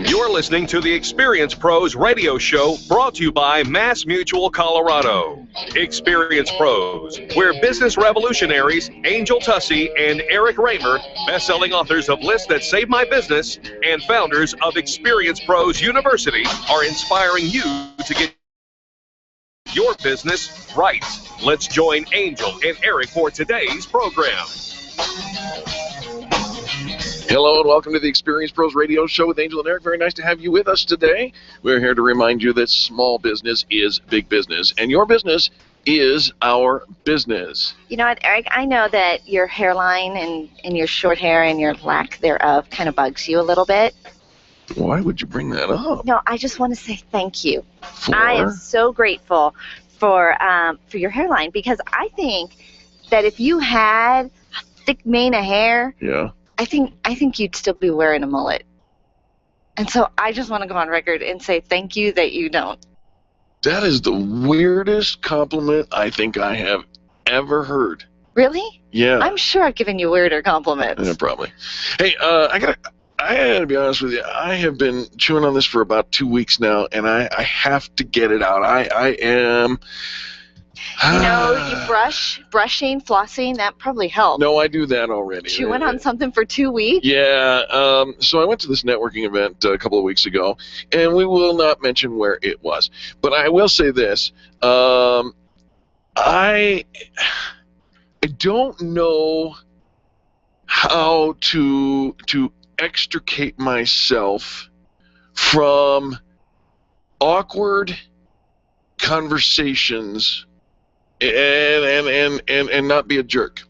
You're listening to the Experience Pros radio show brought to you by Mass Mutual Colorado. Experience Pros, where business revolutionaries Angel Tussey and Eric Raymer, best-selling authors of Lists That Saved My Business and founders of Experience Pros University, are inspiring you to get your business right. Let's join Angel and Eric for today's program. Hello and welcome to the Experience Pros Radio Show with Angel and Eric. Very nice to have you with us today. We're here to remind you that small business is big business, and your business is our business. You know what, Eric? I know that your hairline and your short hair and your lack thereof kind of bugs you a little bit. Why would you bring that up? No, I just want to say thank you. For? I am so grateful for your hairline, because I think that if you had a thick mane of hair, yeah, I think you'd still be wearing a mullet. And so I just want to go on record and say thank you that you don't. That is the weirdest compliment I think I have ever heard. Really? Yeah. I'm sure I've given you weirder compliments. Yeah, probably. Hey, I gotta be honest with you. I have been chewing on this for about 2 weeks now, and I have to get it out. I am... You know, you brushing, flossing, that probably helped. No, I do that already. Chewing on something for 2 weeks? Yeah. So I went to this networking event a couple of weeks ago, and we will not mention where it was. But I will say this. I don't know how to extricate myself from awkward conversations and not be a jerk.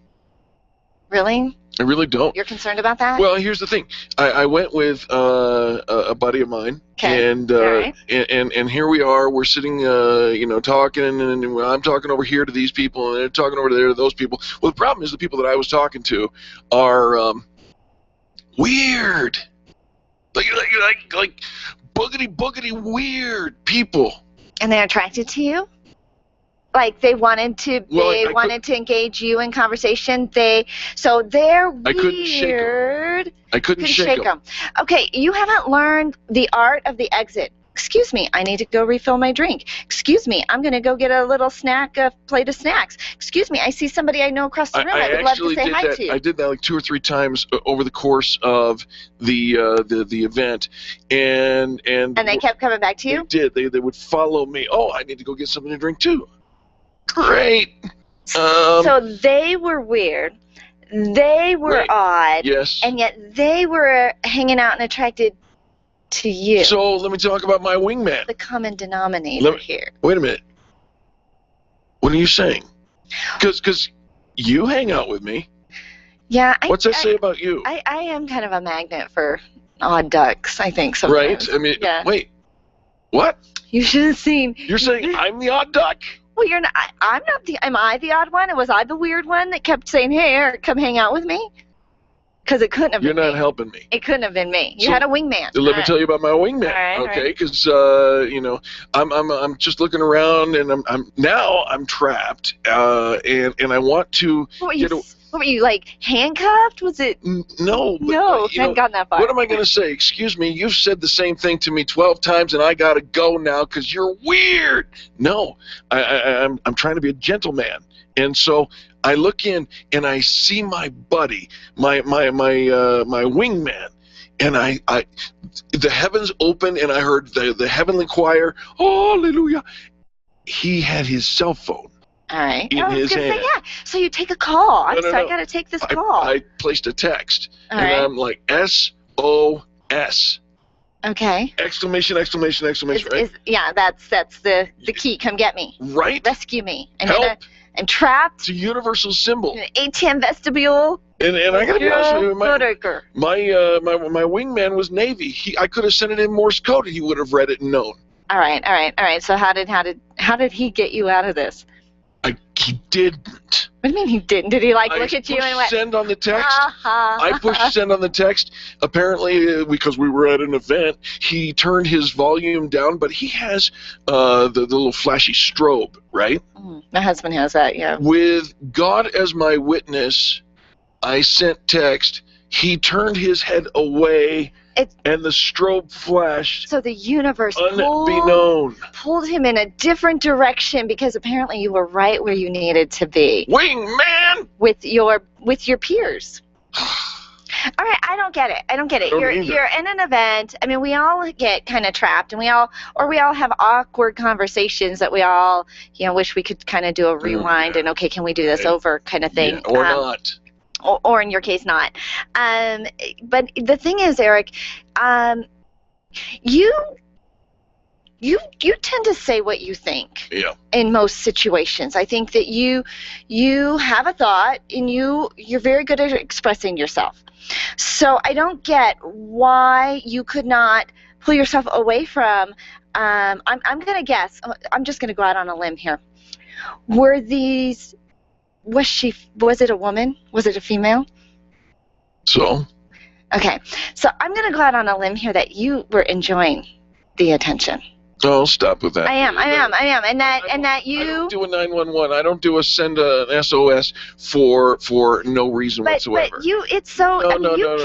Really? I really don't. You're concerned about that? Well, here's the thing. I went with a buddy of mine, okay. And right. and here we are. We're sitting, talking, and I'm talking over here to these people, and they're talking over there to those people. Well, the problem is the people that I was talking to are weird, like boogity weird people. And they're attracted to you? Like they wanted to to engage you in conversation. They're weird. I couldn't shake them. I couldn't shake them. Okay, you haven't learned the art of the exit. Excuse me, I need to go refill my drink. Excuse me, I'm going to go get a little snack, a plate of snacks. Excuse me, I see somebody I know across the room. I would love to say hi to you. I did that like 2 or 3 times over the course of the event, and they kept coming back to you? They did. They would follow me. Oh, I need to go get something to drink too. Great. So they were weird. They were odd. Yes. And yet they were hanging out and attracted to you. So let me talk about my wingman. The common denominator here. Wait a minute. What are you saying? Because you hang out with me. Yeah. What's that say about you? I am kind of a magnet for odd ducks, I think, sometimes. Right? I mean, yeah. Wait. What? You should have seen. You're saying I'm the odd duck? Well, you're not. I'm not the. Am I the odd one? And was I the weird one that kept saying, "Hey, Eric, come hang out with me"? Because it couldn't have been me. You're not helping me. It couldn't have been me. You had a wingman. Let me tell you about my wingman. All right, okay? Because I'm just looking around, and I'm trapped, and I want to What were you, like, handcuffed? Was it? No. No, hadn't gotten that far. What am I going to say? Excuse me, you've said the same thing to me 12 times, and I got to go now because you're weird. No, I'm trying to be a gentleman. And so I look in, and I see my buddy, my wingman, and the heavens open, and I heard the heavenly choir, hallelujah. He had his cell phone. All right. In his hand. Say, yeah. So you take a call. No. I got to take this call. I placed a text, all and right. I'm like, SOS. Okay. Exclamation, right? Yeah, that's the key. Come get me. Right? Rescue me. Help. I'm trapped. It's a universal symbol. ATM vestibule. And I gotta be honest with you, my my wingman was Navy. I could have sent it in Morse code, and he would have read it and known. All right. So how did he get you out of this? He didn't. What do you mean he didn't? Did he look at you and went? Send on the text. I pushed send on the text. Apparently, because we were at an event, he turned his volume down, but he has the little flashy strobe, right? My husband has that, yeah. With God as my witness, I sent text. He turned his head away, and the strobe flashed. So the universe pulled him in a different direction because apparently you were right where you needed to be. Wingman! With your peers. All right, I don't get it. You're in an event. I mean, we all get kind of trapped, and we all have awkward conversations that we all, wish we could kind of do a rewind and okay, can we do this over kind of thing? Yeah, or not. Or in your case, not. But the thing is, Eric, you tend to say what you think. Yeah. In most situations, I think that you have a thought, and you're very good at expressing yourself. So I don't get why you could not pull yourself away from. I'm going to guess. I'm just going to go out on a limb here. Was it a woman? Was it a female? So? Okay. So I'm going to go out on a limb here that you were enjoying the attention. Oh, stop with that. I am. And that you... I don't do a 911. I don't do a send an SOS for no reason whatsoever. But it's so... No. You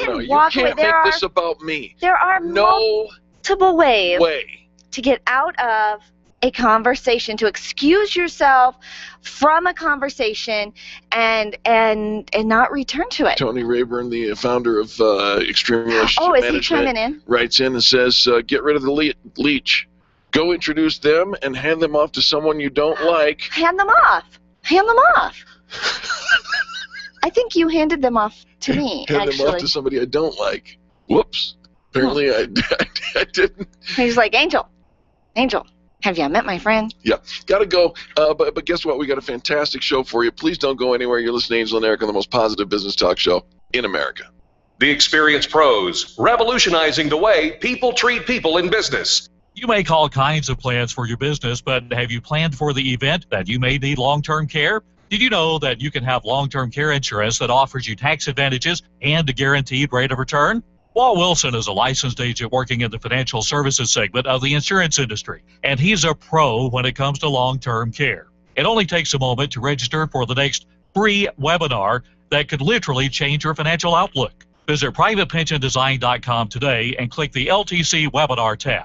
can't make this about me. There are multiple ways to get out of a conversation, to excuse yourself from a conversation and not return to it. Tony Rayburn, the founder of Extreme Relationship Management, is he chiming in? Writes in and says, get rid of the leech. Go introduce them and hand them off to someone you don't like. Hand them off. I think you handed them off to me, Hand them off to somebody I don't like. Whoops. Apparently I didn't. He's like, Angel, have you met my friend? Yeah, got to go. But guess what? We got a fantastic show for you. Please don't go anywhere. You're listening to Angel and Eric on the most positive business talk show in America. The Experience Pros, revolutionizing the way people treat people in business. You make all kinds of plans for your business, but have you planned for the event that you may need long-term care? Did you know that you can have long-term care insurance that offers you tax advantages and a guaranteed rate of return? Walt Wilson is a licensed agent working in the financial services segment of the insurance industry, and he's a pro when it comes to long-term care. It only takes a moment to register for the next free webinar that could literally change your financial outlook. Visit privatepensiondesign.com today and click the LTC webinar tab.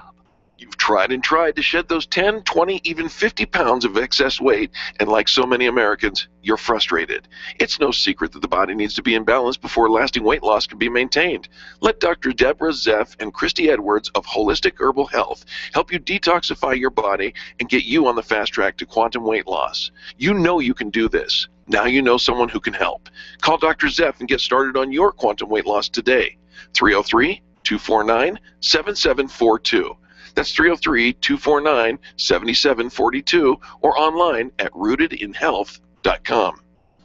You've tried to shed those 10, 20, even 50 pounds of excess weight, and like so many Americans, you're frustrated. It's no secret that the body needs to be in balance before lasting weight loss can be maintained. Let Dr. Deborah Zeff and Christy Edwards of Holistic Herbal Health help you detoxify your body and get you on the fast track to quantum weight loss. You know you can do this. Now you know someone who can help. Call Dr. Zeff and get started on your quantum weight loss today. 303-249-7742. That's 303-249-7742 or online at rootedinhealth.com.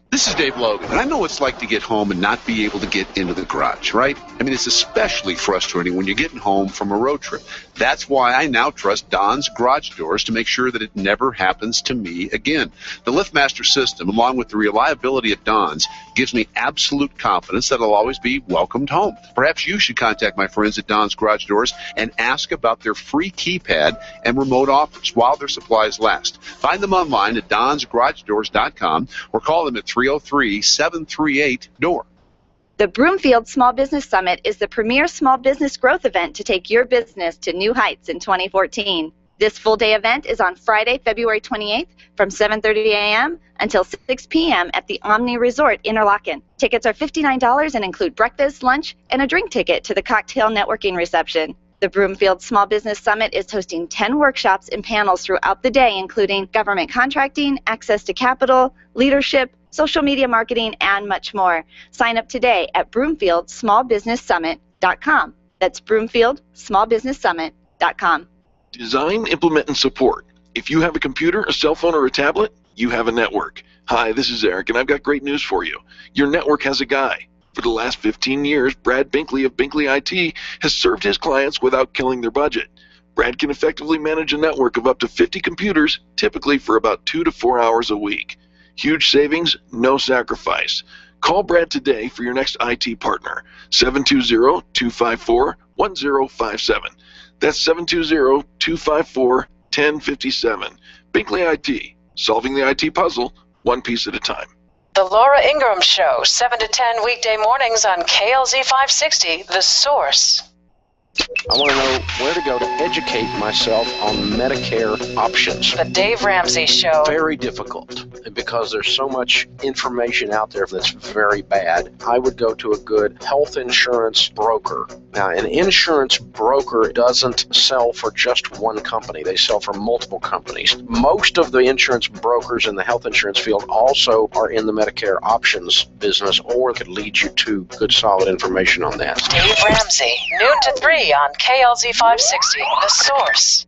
This is Dave Logan, and I know what it's like to get home and not be able to get into the garage, right? I mean, it's especially frustrating when you're getting home from a road trip. That's why I now trust Don's Garage Doors to make sure that it never happens to me again. The LiftMaster system, along with the reliability of Don's, gives me absolute confidence that I'll always be welcomed home. Perhaps you should contact my friends at Don's Garage Doors and ask about their free keypad and remote offers while their supplies last. Find them online at donsgaragedoors.com or call them at 303-738-DOOR. The Broomfield Small Business Summit is the premier small business growth event to take your business to new heights in 2014. This full-day event is on Friday, February 28th from 7:30 a.m. until 6 p.m. at the Omni Resort Interlaken. Tickets are $59 and include breakfast, lunch, and a drink ticket to the cocktail networking reception. The Broomfield Small Business Summit is hosting 10 workshops and panels throughout the day, including government contracting, access to capital, leadership, social media marketing, and much more. Sign up today at broomfieldsmallbusinesssummit.com. That's broomfieldsmallbusinesssummit.com. Design, implement, and support. If you have a computer, a cell phone, or a tablet, you have a network. Hi, this is Eric, and I've got great news for you. Your network has a guy. For the last 15 years, Brad Binkley of Binkley IT has served his clients without killing their budget. Brad can effectively manage a network of up to 50 computers, typically for about 2 to 4 hours a week. Huge savings, no sacrifice. Call Brad today for your next IT partner, 720-254-1057. That's 720-254-1057. Binkley IT, solving the IT puzzle one piece at a time. The Laura Ingraham Show, 7 to 10 weekday mornings on KLZ 560, The Source. I want to know where to go to educate myself on Medicare options. The Dave Ramsey Show. Very difficult because there's so much information out there that's very bad. I would go to a good health insurance broker. Now, an insurance broker doesn't sell for just one company. They sell for multiple companies. Most of the insurance brokers in the health insurance field also are in the Medicare options business or could lead you to good, solid information on that. Dave Ramsey, noon to 3 on KLZ 560, The Source.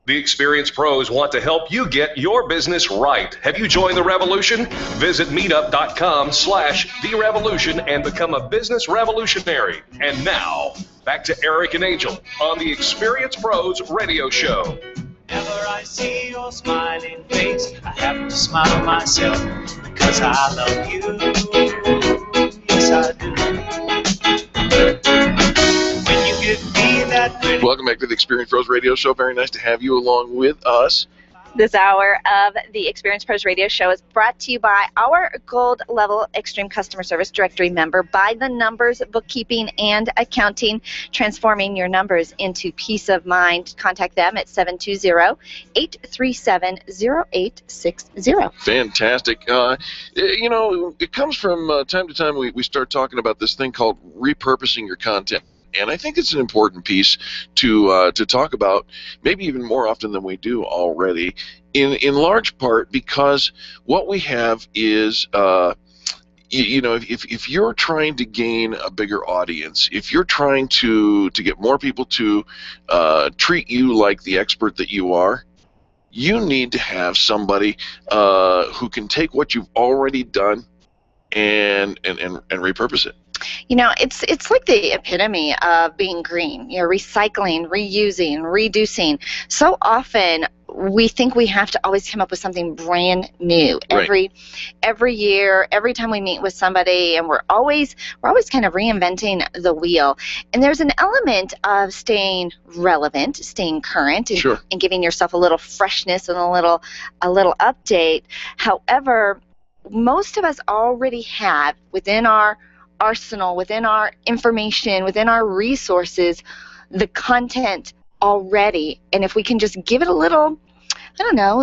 The Experienced Pros want to help you get your business right. Have you joined the revolution? Visit meetup.com/therevolution and become a business revolutionary. And now, back to Eric and Angel on the Experienced Pros radio show. Whenever I see your smiling face, I have to smile myself because I love you. Yes, I do. Welcome back to the Experience Pros Radio Show. Very nice to have you along with us. This hour of the Experience Pros Radio Show is brought to you by our Gold Level Extreme Customer Service Directory member, By the Numbers Bookkeeping and Accounting, transforming your numbers into peace of mind. Contact them at 720-837-0860. Fantastic. You know, it comes from time to time we start talking about this thing called repurposing your content. And I think it's an important piece to talk about, maybe even more often than we do already, in large part because what we have is, you know, if you're trying to gain a bigger audience, if you're trying to get more people to treat you like the expert that you are, you need to have somebody who can take what you've already done and repurpose it. You know, it's like the epitome of being green. You know, recycling, reusing, reducing. So often we think we have to always come up with something brand new every year, every time we meet with somebody, and we're always kind of reinventing the wheel. And there's an element of staying relevant, staying current, and, sure, and giving yourself a little freshness and a little update. However, most of us already have within our arsenal, within our information, within our resources, the content already. And if we can just give it a little, I don't know,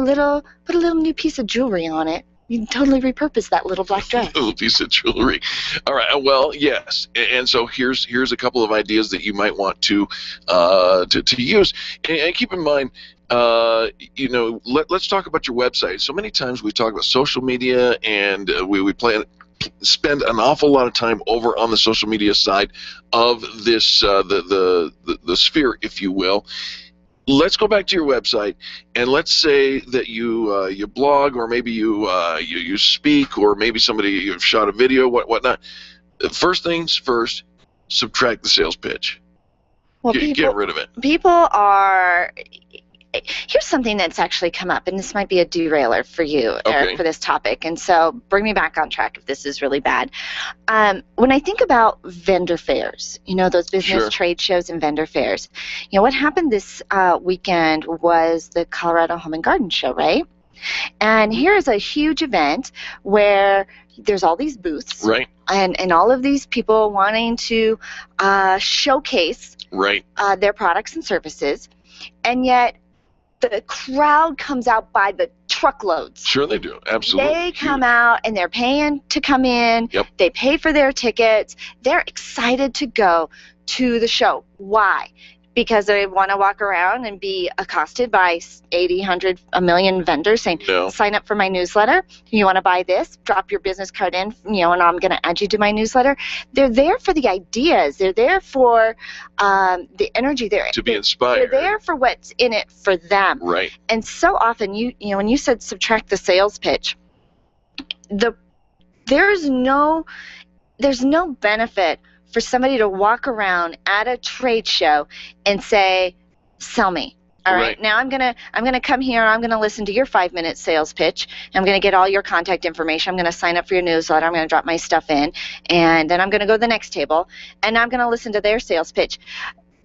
put a little new piece of jewelry on it, you can totally repurpose that little black dress. A little piece of jewelry. All right. Well, yes. And so here's a couple of ideas that you might want to use. And keep in mind, you know, let's talk about your website. So many times we talk about social media, and we spend an awful lot of time over on the social media side of this, the sphere, if you will. Let's go back to your website, and let's say that you blog, or maybe you speak, or maybe you've shot a video, whatnot. First things first, subtract the sales pitch. Well, get rid of it. People are. Here's something that's actually come up, and this might be a derailer for you, Eric, for this topic, and so bring me back on track if this is really bad. When I think about vendor fairs, you know, those business trade shows and vendor fairs, you know, what happened this weekend was the Colorado Home and Garden Show, right? And here's a huge event where there's all these booths, right, and all of these people wanting to showcase their products and services, and yet the crowd comes out by the truckloads. Sure they do. Absolutely. They come out, and they're paying to come in. Yep. They pay for their tickets. They're excited to go to the show. Why? Because they want to walk around and be accosted by 80, 100, a million vendors saying, sign up for my newsletter. You want to buy this? Drop your business card in, you know, and I'm going to add you to my newsletter. They're there for the ideas. They're there for the energy. To be inspired. They're there for what's in it for them. Right. And so often, you know, when you said subtract the sales pitch, there's no benefit for somebody to walk around at a trade show and say, sell me. All right. Now I'm gonna come here, and I'm gonna listen to your 5-minute sales pitch. I'm gonna get all your contact information. I'm gonna sign up for your newsletter. I'm gonna drop my stuff in, and then I'm gonna go to the next table, and I'm gonna listen to their sales pitch.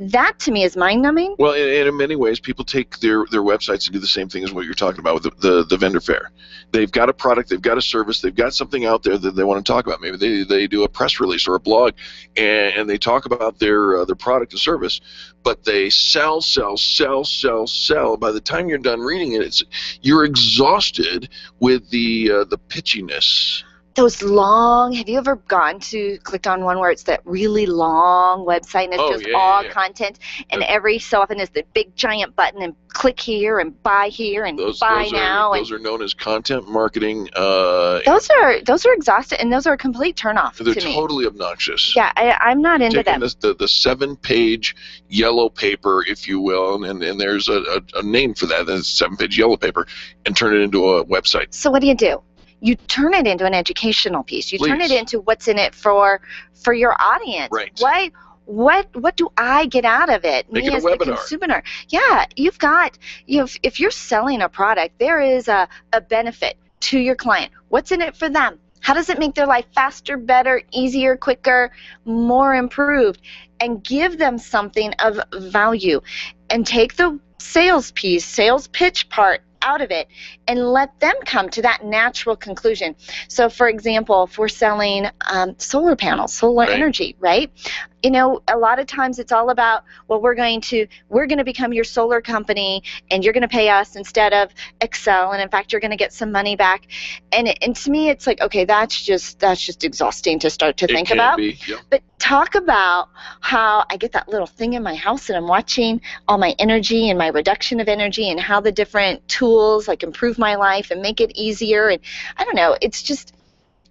That to me is mind-numbing. Well, and in many ways, people take their websites and do the same thing as what you're talking about with the vendor fair. They've got a product, they've got a service, they've got something out there that they want to talk about. Maybe they do a press release or a blog, and they talk about their product and service, but they sell. By the time you're done reading it, you're exhausted with the pitchiness. Those long, have you ever clicked on one where it's that really long website and it's just content, and every so often is the big giant button and click here and buy here and buy now. Those are known as content marketing. Those are exhausting, and those are a complete turnoff to me. They're totally obnoxious. Yeah, I'm not into them. The 7-page yellow paper, if you will, and there's a name for that, that's 7-page yellow paper, and turn it into a website. So what do? You turn it into an educational piece. You turn it into what's in it for your audience. Right. What do I get out of it? Make me it a as webinar. the consumer. Yeah, if you're selling a product, there is a benefit to your client. What's in it for them? How does it make their life faster, better, easier, quicker, more improved? And give them something of value. And take the sales pitch part out of it, and let them come to that natural conclusion. So, for example, if we're selling solar panels, solar energy, right? You know, a lot of times it's all about, well, we're going to become your solar company, and you're going to pay us instead of Excel, and in fact, you're going to get some money back. And to me, it's like, okay, that's just exhausting to start to think about. But talk about how I get that little thing in my house, and I'm watching all my energy and my reduction of energy, and how the different tools like improve my life and make it easier. And I don't know, it's just,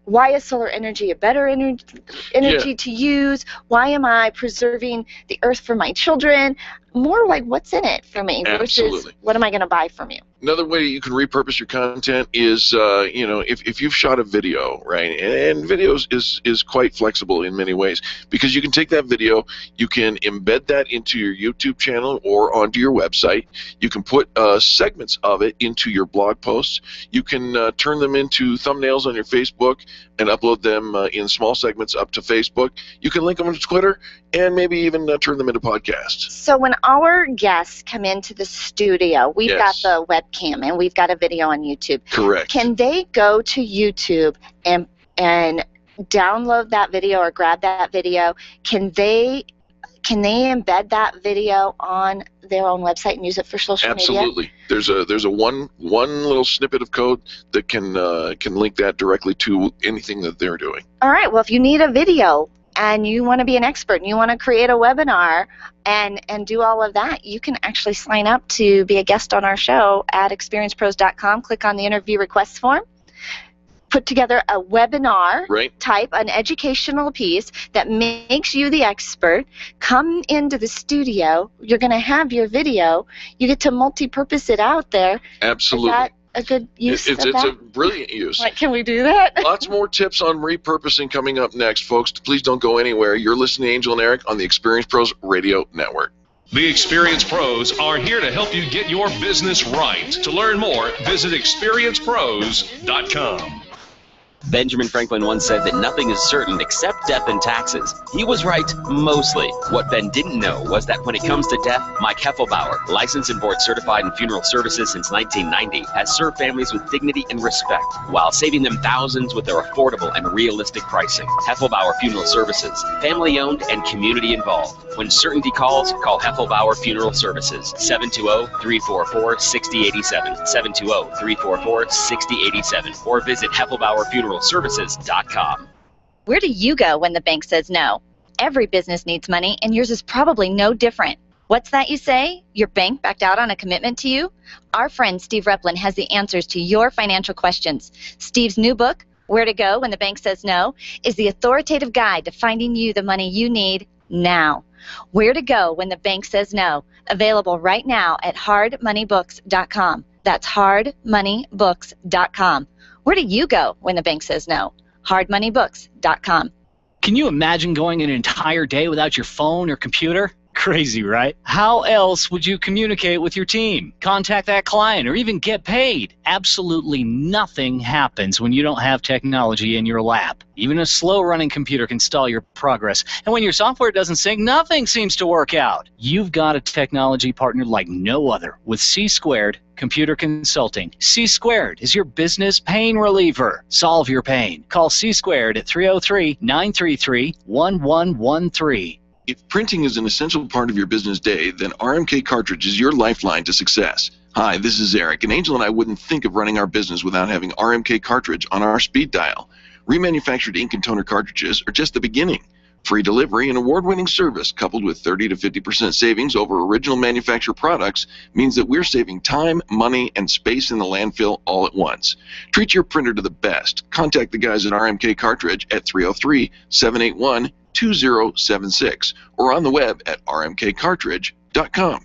why is solar energy a better energy to use? Why am I preserving the earth for my children? More like, what's in it for me versus what am I going to buy from you? Another way you can repurpose your content is, if you've shot a video, right, and video is quite flexible in many ways, because you can take that video, you can embed that into your YouTube channel or onto your website. You can put segments of it into your blog posts. You can turn them into thumbnails on your Facebook and upload them in small segments up to Facebook. You can link them to Twitter and maybe even turn them into podcasts. So when our guests come into the studio, we've got the webcam and we've got a video on YouTube. Correct. Can they go to YouTube and download that video or grab that video? Can they embed that video on their own website and use it for social media? Absolutely. There's a one little snippet of code that can link that directly to anything that they're doing. All right. Well, if you need a video and you want to be an expert and you want to create a webinar and do all of that, you can actually sign up to be a guest on our show at experiencepros.com. Click on the interview request form. Put together a webinar, type an educational piece that makes you the expert. Come into the studio. You're going to have your video. You get to multi-purpose it out there. Absolutely. Is that a good use of that? It's a brilliant use. Like, can we do that? Lots more tips on repurposing coming up next, folks. Please don't go anywhere. You're listening to Angel and Eric on the Experience Pros Radio Network. The Experience Pros are here to help you get your business right. To learn more, visit experiencepros.com. Benjamin Franklin once said that nothing is certain except death and taxes. He was right, mostly. What Ben didn't know was that when it comes to death, Mike Heffelbauer, licensed and board certified in funeral services since 1990, has served families with dignity and respect while saving them thousands with their affordable and realistic pricing. Heffelbauer Funeral Services, family-owned and community-involved. When certainty calls, call Heffelbauer Funeral Services, 720-344-6087, 720-344-6087, or visit HeffelbauerFuneralServices.com. Where do you go when the bank says no? Every business needs money, and yours is probably no different. What's that you say? Your bank backed out on a commitment to you? Our friend Steve Replin has the answers to your financial questions. Steve's new book, Where to Go When the Bank Says No, is the authoritative guide to finding you the money you need now. Where to Go When the Bank Says No, available right now at hardmoneybooks.com. That's hardmoneybooks.com. Where do you go when the bank says no? hardmoneybooks.com. Can you imagine going an entire day without your phone or computer? Crazy, right? How else would you communicate with your team, contact that client, or even get paid? Absolutely nothing happens when you don't have technology in your lap. Even a slow-running computer can stall your progress. And when your software doesn't sync, nothing seems to work out. You've got a technology partner like no other with C-Squared Computer Consulting. C-Squared is your business pain reliever. Solve your pain. Call C-Squared at 303-933-1113. If printing is an essential part of your business day, then RMK Cartridge is your lifeline to success. Hi, this is Eric, and Angel and I wouldn't think of running our business without having RMK Cartridge on our speed dial. Remanufactured ink and toner cartridges are just the beginning. Free delivery and award-winning service coupled with 30 to 50% savings over original manufacturer products means that we're saving time, money, and space in the landfill all at once. Treat your printer to the best. Contact the guys at RMK Cartridge at 303-781-2076 or on the web at rmkcartridge.com.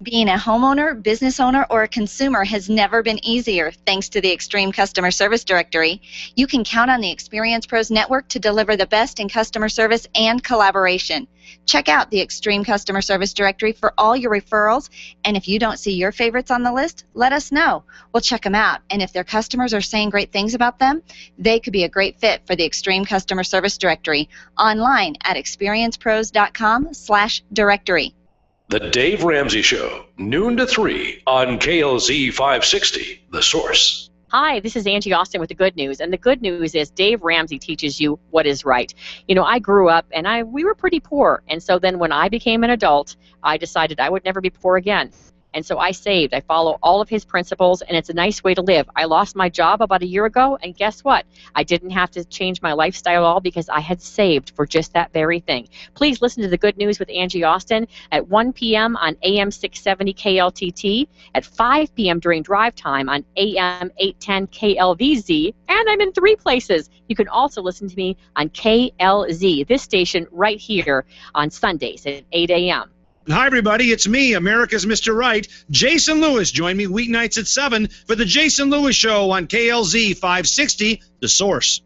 Being a homeowner, business owner, or a consumer has never been easier thanks to the Extreme Customer Service Directory. You can count on the Experience Pros Network to deliver the best in customer service and collaboration. Check out the Extreme Customer Service Directory for all your referrals, and if you don't see your favorites on the list, let us know. We'll check them out, and if their customers are saying great things about them, they could be a great fit for the Extreme Customer Service Directory online at experiencepros.com/directory. The Dave Ramsey Show, noon to 3 on KLZ 560, The Source. Hi, this is Angie Austin with the good news, and the good news is Dave Ramsey teaches you what is right. You know, I grew up, and we were pretty poor, and so then when I became an adult, I decided I would never be poor again. And so I saved. I follow all of his principles, and it's a nice way to live. I lost my job about a year ago, and guess what? I didn't have to change my lifestyle at all because I had saved for just that very thing. Please listen to The Good News with Angie Austin at 1 p.m. on AM 670 KLTT, at 5 p.m. during drive time on AM 810 KLVZ, and I'm in 3 places. You can also listen to me on KLZ, this station right here on Sundays at 8 a.m. Hi, everybody. It's me, America's Mr. Right, Jason Lewis. Join me weeknights at 7 for the Jason Lewis Show on KLZ 560, The Source.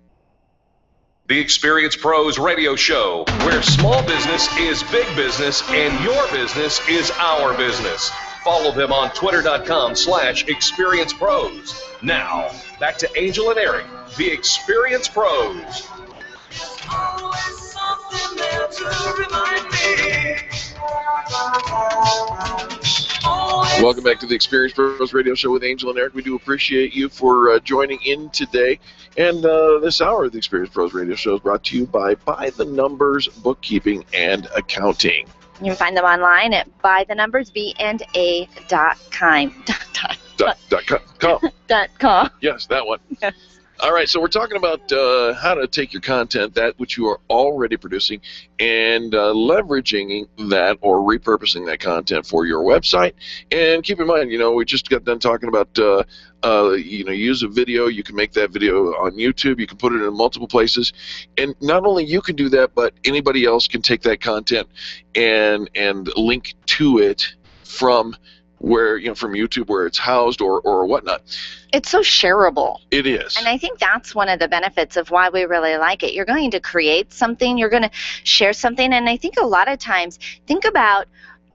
The Experience Pros Radio Show, where small business is big business and your business is our business. Follow them on twitter.com/experiencepros. Now, back to Angel and Eric, the Experience Pros. Always something there to remind me. Welcome back to the Experience Pros Radio Show with Angel and Eric. We do appreciate you for joining in today. And this hour of the Experience Pros Radio Show is brought to you by the Numbers Bookkeeping and Accounting. You can find them online at bythenumbersbnda.com. .com. Yes, that one. Yes. All right, so we're talking about how to take your content, that which you are already producing, and leveraging that or repurposing that content for your website. And keep in mind, we just got done talking about, use a video. You can make that video on YouTube. You can put it in multiple places. And not only you can do that, but anybody else can take that content and link to it from from YouTube where it's housed or whatnot. It's so shareable. It is. And I think that's one of the benefits of why we really like it. You're going to create something, you're going to share something, and I think a lot of times, think about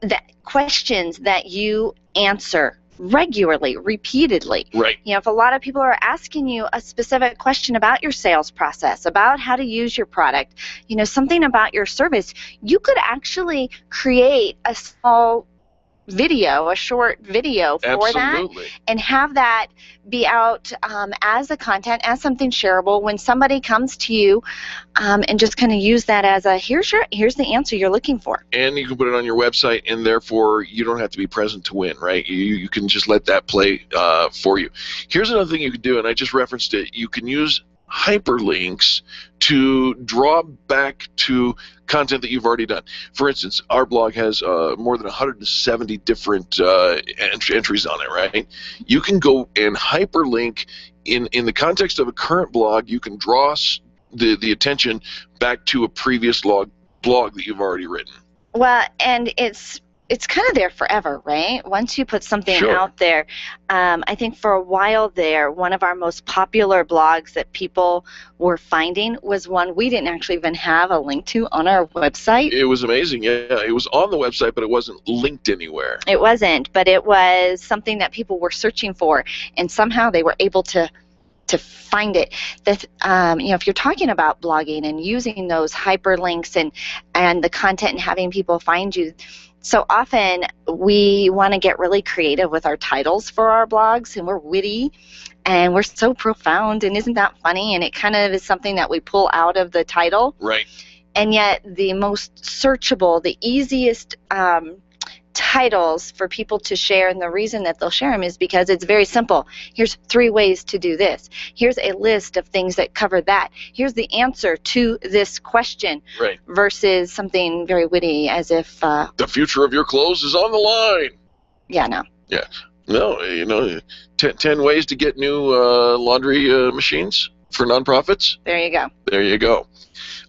the questions that you answer regularly, repeatedly. Right. If a lot of people are asking you a specific question about your sales process, about how to use your product, something about your service, you could actually create a small video, a short video for that, and have that be out as a content, as something shareable when somebody comes to you, and just kind of use that as a here's the answer you're looking for. And you can put it on your website, and therefore you don't have to be present to win, right? You can just let that play for you. Here's another thing you can do, and I just referenced it. You can use hyperlinks to draw back to content that you've already done. For instance, our blog has more than 170 different entries on it, right? You can go and hyperlink in the context of a current blog. You can draw the attention back to a previous blog that you've already written. Well, and it's it's kind of there forever, right? Once you put something Sure. out there, I think for a while there, one of our most popular blogs that people were finding was one we didn't actually even have a link to on our website. It was amazing. Yeah, it was on the website, but it wasn't linked anywhere. It wasn't, but it was something that people were searching for, and somehow they were able to find it. That if you're talking about blogging and using those hyperlinks and the content and having people find you, so often we want to get really creative with our titles for our blogs, and we're witty and we're so profound, and isn't that funny? And it kind of is something that we pull out of the title. Right. And yet the most searchable, the easiest titles for people to share, and the reason that they'll share them is because it's very simple. Here's 3 ways to do this. Here's a list of things that cover that. Here's the answer to this question. Right. Versus something very witty as if... the future of your clothes is on the line. Yeah, no. Yeah. No, 10 ways to get new laundry machines for nonprofits. There you go. There you go.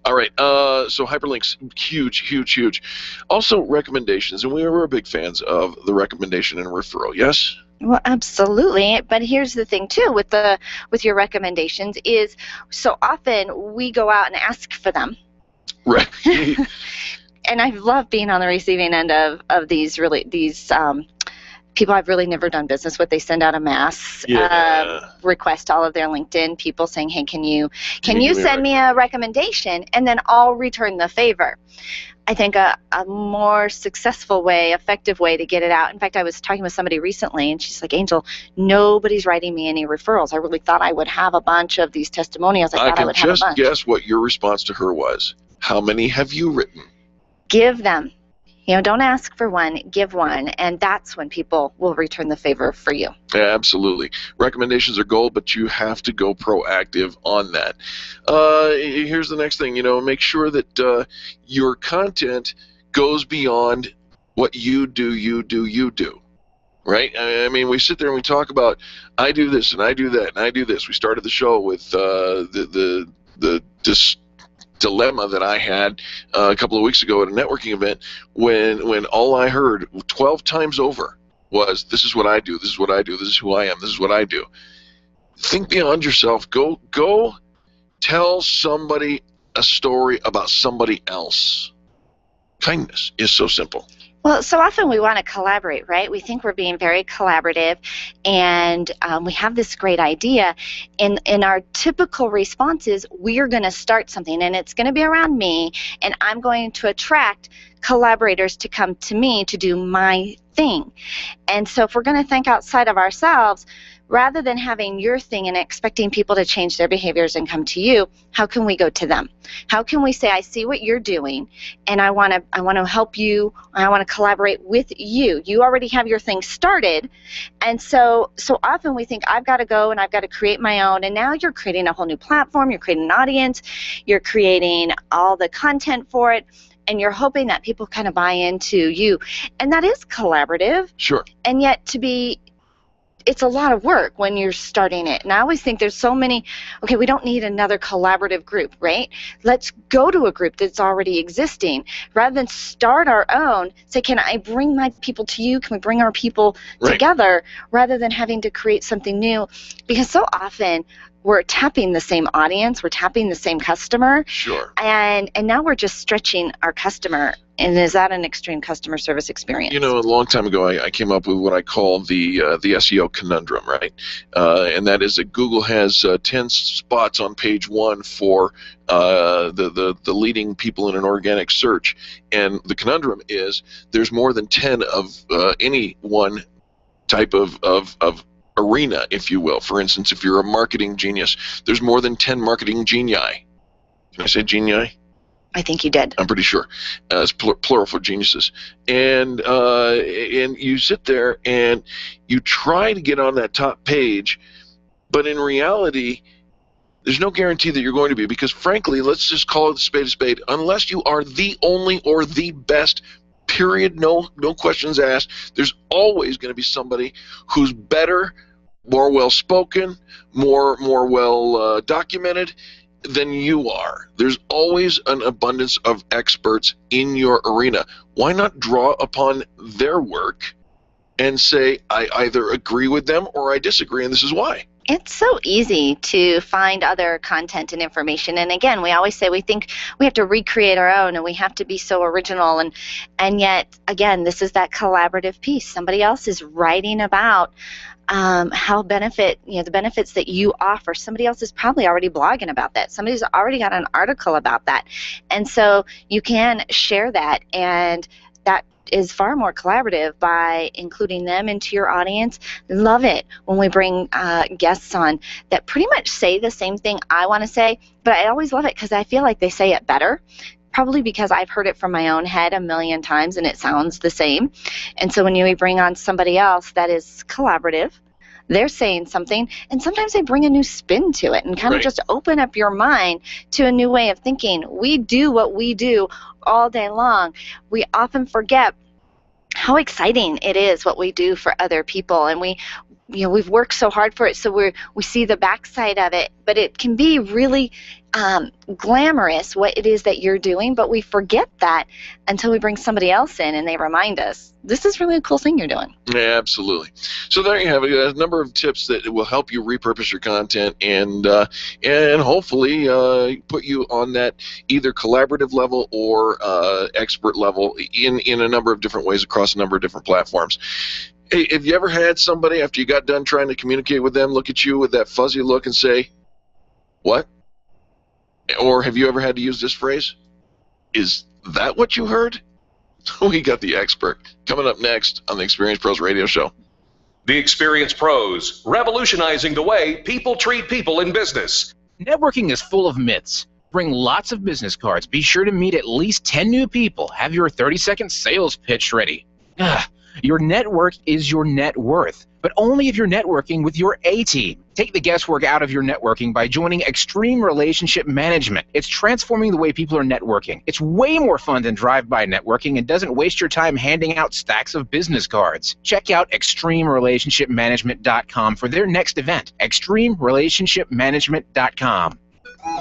All right, so hyperlinks, huge, huge, huge. Also, recommendations, and we were big fans of the recommendation and referral, yes? Well, absolutely. But here's the thing, too, with your recommendations is so often we go out and ask for them. Right. And I love being on the receiving end of these people I've really never done business with. They send out a mass request to all of their LinkedIn people saying, hey, can you send me a recommendation? And then I'll return the favor. I think a more successful way, effective way to get it out. In fact, I was talking with somebody recently, and she's like, Angel, nobody's writing me any referrals. I really thought I would have a bunch of these testimonials. I thought I would have a bunch. I can just guess what your response to her was. How many have you written? Give them. Don't ask for one, give one, and that's when people will return the favor for you. Yeah, absolutely. Recommendations are gold, but you have to go proactive on that. Here's the next thing, make sure that your content goes beyond what you do. Right? I mean, we sit there and we talk about, I do this and I do that and I do this. We started the show with this dilemma that I had a couple of weeks ago at a networking event when all I heard 12 times over was, this is what I do, this is what I do, this is who I am, this is what I do. Think beyond yourself. Go tell somebody a story about somebody else. Kindness is so simple. Well, so often we want to collaborate, right? We think we're being very collaborative, and we have this great idea. In our typical responses, we're going to start something, and it's going to be around me, and I'm going to attract collaborators to come to me to do my thing. And so if we're going to think outside of ourselves, rather than having your thing and expecting people to change their behaviors and come to you, how can we go to them? How can we say, I see what you're doing, and I want to help you, I want to collaborate with you. You already have your thing started, and so often we think, I've got to go and I've got to create my own, and now you're creating a whole new platform, you're creating an audience, you're creating all the content for it, and you're hoping that people kind of buy into you. And that is collaborative. Sure. And yet it's a lot of work when you're starting it. And I always think there's so many, okay, we don't need another collaborative group, right? Let's go to a group that's already existing. Rather than start our own, say, can I bring my people to you? Can we bring our people together? Rather than having to create something new. Because so often we're tapping the same audience, we're tapping the same customer. Sure. And now we're just stretching our customer. And is that an extreme customer service experience? A long time ago, I came up with what I call the SEO conundrum, right? And that is that Google has 10 spots on page 1 for the leading people in an organic search. And the conundrum is there's more than 10 of any one type of arena, if you will. For instance, if you're a marketing genius, there's more than 10 marketing genii. Can I say genii? I think you did. I'm pretty sure. It's plural for geniuses. And you sit there and you try to get on that top page, but in reality, there's no guarantee that you're going to be, because frankly, let's just call it a spade, unless you are the only or the best, period, no questions asked, there's always going to be somebody who's better, more well-spoken, more well documented, than you are. There's always an abundance of experts in your arena. Why not draw upon their work and say, I either agree with them or I disagree, and this is why? It's so easy to find other content and information. And again, we always say we think we have to recreate our own and we have to be so original. And yet, again, this is that collaborative piece. Somebody else is writing about how the benefits that you offer. Somebody else is probably already blogging about that. Somebody's already got an article about that. And so you can share that, and that is far more collaborative by including them into your audience. Love it when we bring guests on that pretty much say the same thing I want to say, but I always love it because I feel like they say it better. Probably because I've heard it from my own head a million times and it sounds the same. And so when you bring on somebody else that is collaborative, they're saying something, and sometimes they bring a new spin to it and kind of just open up your mind to a new way of thinking. We do what we do all day long. We often forget how exciting it is what we do for other people, and we've worked so hard for it, so we see the backside of it, but it can be really glamorous what it is that you're doing, but we forget that until we bring somebody else in and they remind us, this is really a cool thing you're doing. Yeah, absolutely. So there you have it. A number of tips that will help you repurpose your content and hopefully put you on that either collaborative level or expert level in a number of different ways across a number of different platforms. Hey, have you ever had somebody, after you got done trying to communicate with them, look at you with that fuzzy look and say, what? Or have you ever had to use this phrase? Is that what you heard? We got the expert. Coming up next on the Experience Pros Radio Show. The Experience Pros, revolutionizing the way people treat people in business. Networking is full of myths. Bring lots of business cards. Be sure to meet at least 10 new people. Have your 30-second sales pitch ready. Your network is your net worth, but only if you're networking with your A-team. Take the guesswork out of your networking by joining Extreme Relationship Management. It's transforming the way people are networking. It's way more fun than drive-by networking and doesn't waste your time handing out stacks of business cards. Check out ExtremeRelationshipManagement.com for their next event. ExtremeRelationshipManagement.com.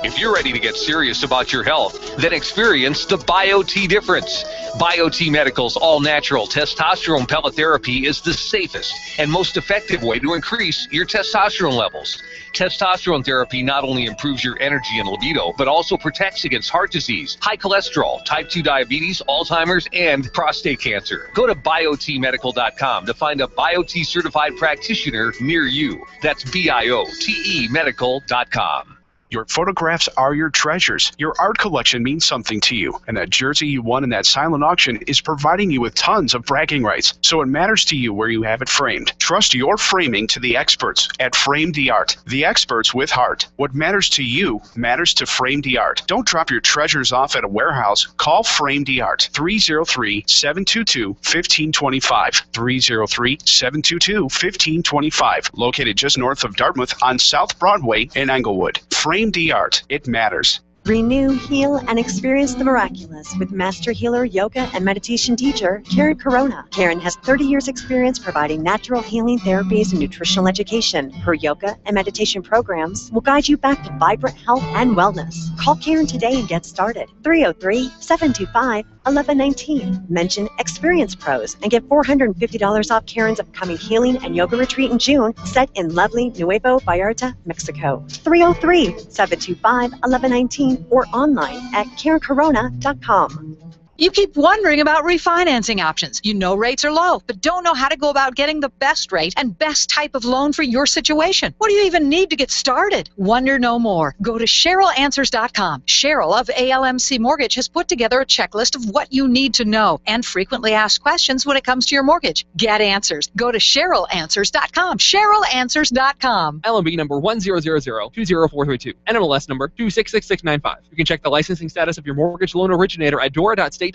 If you're ready to get serious about your health, then experience the BioT difference. BioT Medical's all-natural testosterone pellet therapy is the safest and most effective way to increase your testosterone levels. Testosterone therapy not only improves your energy and libido, but also protects against heart disease, high cholesterol, type 2 diabetes, Alzheimer's, and prostate cancer. Go to biotmedical.com to find a BioT certified practitioner near you. That's BIOTE medical.com. Your photographs are your treasures. Your art collection means something to you, and that jersey you won in that silent auction is providing you with tons of bragging rights, so it matters to you where you have it framed. Trust your framing to the experts at Frame the Art, the experts with heart. What matters to you matters to Frame the Art. Don't drop your treasures off at a warehouse. Call Frame the Art, 303-722-1525, 303-722-1525, located just north of Dartmouth on South Broadway in Englewood. Frame the Art. It matters. Renew, heal, and experience the miraculous with Master Healer, Yoga, and Meditation teacher, Karen Corona. Karen has 30 years experience providing natural healing therapies and nutritional education. Her yoga and meditation programs will guide you back to vibrant health and wellness. Call Karen today and get started. 303-725-1119. Mention Experience Pros and get $450 off Karen's upcoming healing and yoga retreat in June, set in lovely Nuevo Vallarta, Mexico. 303-725-1119. or online at KarenCorona.com. You keep wondering about refinancing options. You know rates are low, but don't know how to go about getting the best rate and best type of loan for your situation. What do you even need to get started? Wonder no more. Go to CherylAnswers.com. Cheryl of ALMC Mortgage has put together a checklist of what you need to know and frequently asked questions when it comes to your mortgage. Get answers. Go to CherylAnswers.com. CherylAnswers.com. LMB number 100020432. NMLS number 266695. You can check the licensing status of your mortgage loan originator at dora.state.co.us.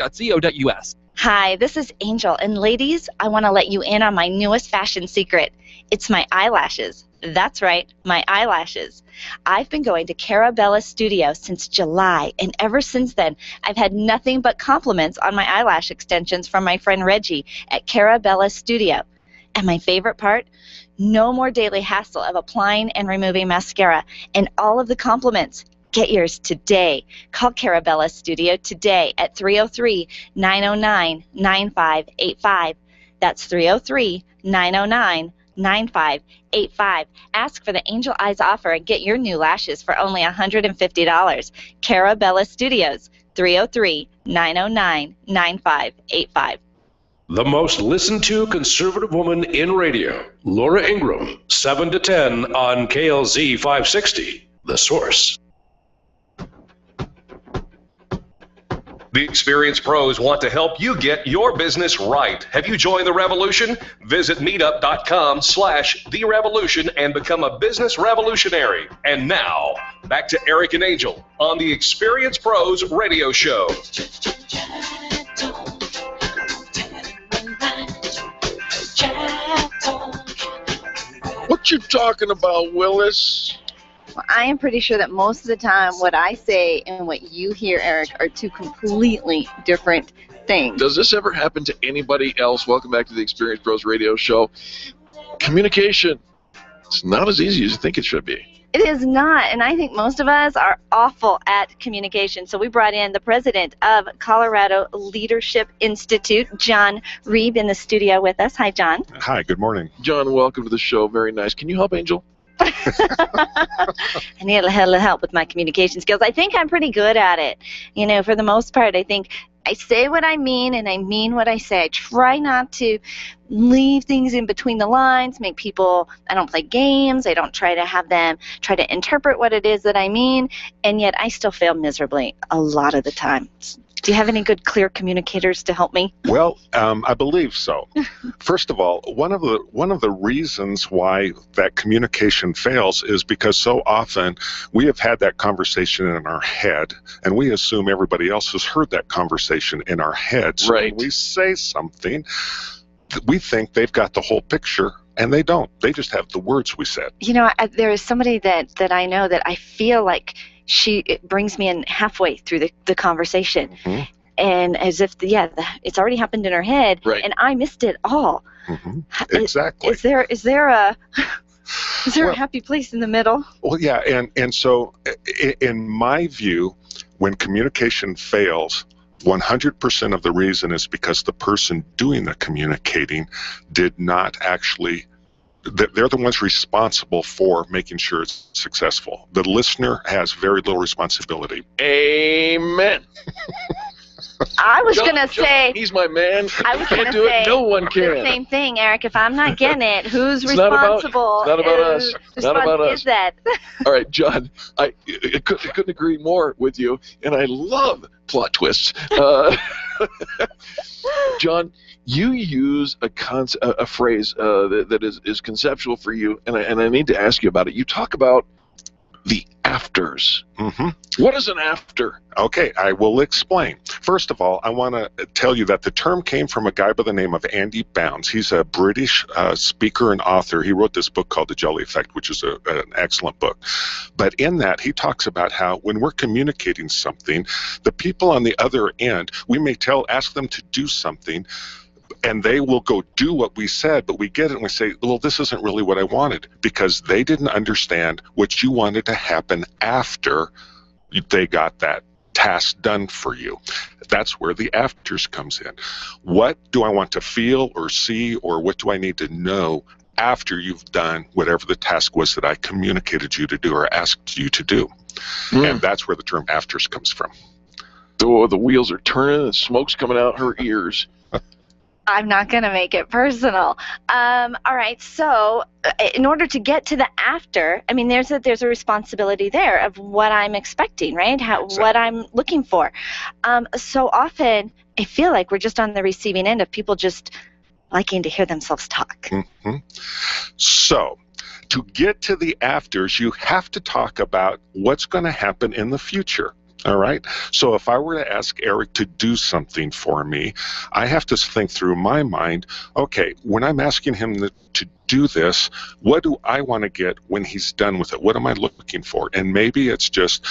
Hi, this is Angel, and ladies, I want to let you in on my newest fashion secret. It's my eyelashes. That's right, my eyelashes. I've been going to Carabella Studio since July, and ever since then, I've had nothing but compliments on my eyelash extensions from my friend Reggie at Carabella Studio. And my favorite part? No more daily hassle of applying and removing mascara, and all of the compliments Get yours today. Call Carabella Studio today at 303-909-9585. That's 303-909-9585. Ask for the Angel Eyes offer and get your new lashes for only $150. Carabella Studios, 303-909-9585. The most listened to conservative woman in radio, Laura Ingraham, 7 to 10 on KLZ 560, The Source. The Experienced Pros want to help you get your business right. Have you joined the revolution? Visit meetup.com/therevolution and become a business revolutionary. And now, back to Eric and Angel on the Experienced Pros radio show. What you talking about, Willis? Well, I am pretty sure that most of the time what I say and what you hear, Eric, are two completely different things. Does this ever happen to anybody else? Welcome back to the Experienced Pros radio show. Communication, it's not as easy as you think it should be. It is not, and I think most of us are awful at communication. So we brought in the president of Colorado Leadership Institute, John Reeb, in the studio with us. Hi, John. Hi, good morning. John, welcome to the show. Very nice. Can you help Angel? I need a little help with my communication skills. I think I'm pretty good at it. You know, for the most part, I think I say what I mean and I mean what I say. I try not to leave things in between the lines, make people, I don't play games, I don't try to have them try to interpret what it is that I mean, and yet I still fail miserably a lot of the time. Do you have any good, clear communicators to help me? Well, I believe so. First of all, one of the reasons why that communication fails is because so often we have had that conversation in our head, and we assume everybody else has heard that conversation in our head. So right. When we say something, we think they've got the whole picture, and they don't. They just have the words we said. You know, there is somebody that I know that I feel like it brings me in halfway through the conversation. Mm-hmm. And as if, it's already happened in her head, right. And I missed it all. Mm-hmm. Exactly. Is there a happy place in the middle? Well, yeah, and so in my view, when communication fails, 100% of the reason is because the person doing the communicating did not actually. They're the ones responsible for making sure it's successful. The listener has very little responsibility. Amen. I was going to say... He's my man. I was can't do it. No one can. The same thing, Eric. If I'm not getting it, who's responsible? It's not about us. Not about us. Is that? All right, John, I couldn't agree more with you, and I love plot twists. John, you use a phrase that is conceptual for you, and I need to ask you about it. You talk about the afters. Mm-hmm. What is an after? Okay, I will explain. First of all, I want to tell you that the term came from a guy by the name of Andy Bounds. He's a British speaker and author. He wrote this book called The Jelly Effect, which is an excellent book. But in that, he talks about how when we're communicating something, the people on the other end, we may ask them to do something, and they will go do what we said, but we get it and we say, well, this isn't really what I wanted, because they didn't understand what you wanted to happen after they got that task done for you. That's where the afters comes in. What do I want to feel or see, or what do I need to know after you've done whatever the task was that I communicated you to do or asked you to do? And that's where the term afters comes from. Oh, the wheels are turning and smoke's coming out her ears. I'm not going to make it personal. All right, so in order to get to the after, I mean, there's a responsibility there of what I'm expecting, right? What I'm looking for. So often, I feel like we're just on the receiving end of people just liking to hear themselves talk. Mm-hmm. So, to get to the afters, you have to talk about what's going to happen in the future. All right. So if I were to ask Eric to do something for me, I have to think through my mind, okay, when I'm asking him to do this, what do I want to get when he's done with it? What am I looking for? And maybe it's just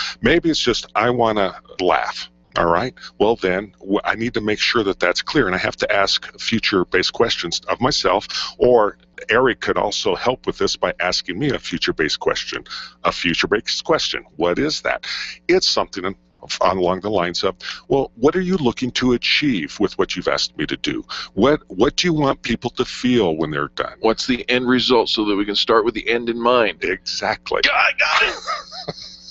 I want to laugh. All right. Well, then I need to make sure that that's clear, and I have to ask future-based questions of myself, or Eric could also help with this by asking me a future-based question. A future-based question. What is that? It's something along the lines of, well, what are you looking to achieve with what you've asked me to do? What do you want people to feel when they're done? What's the end result, so that we can start with the end in mind? Exactly. I got it.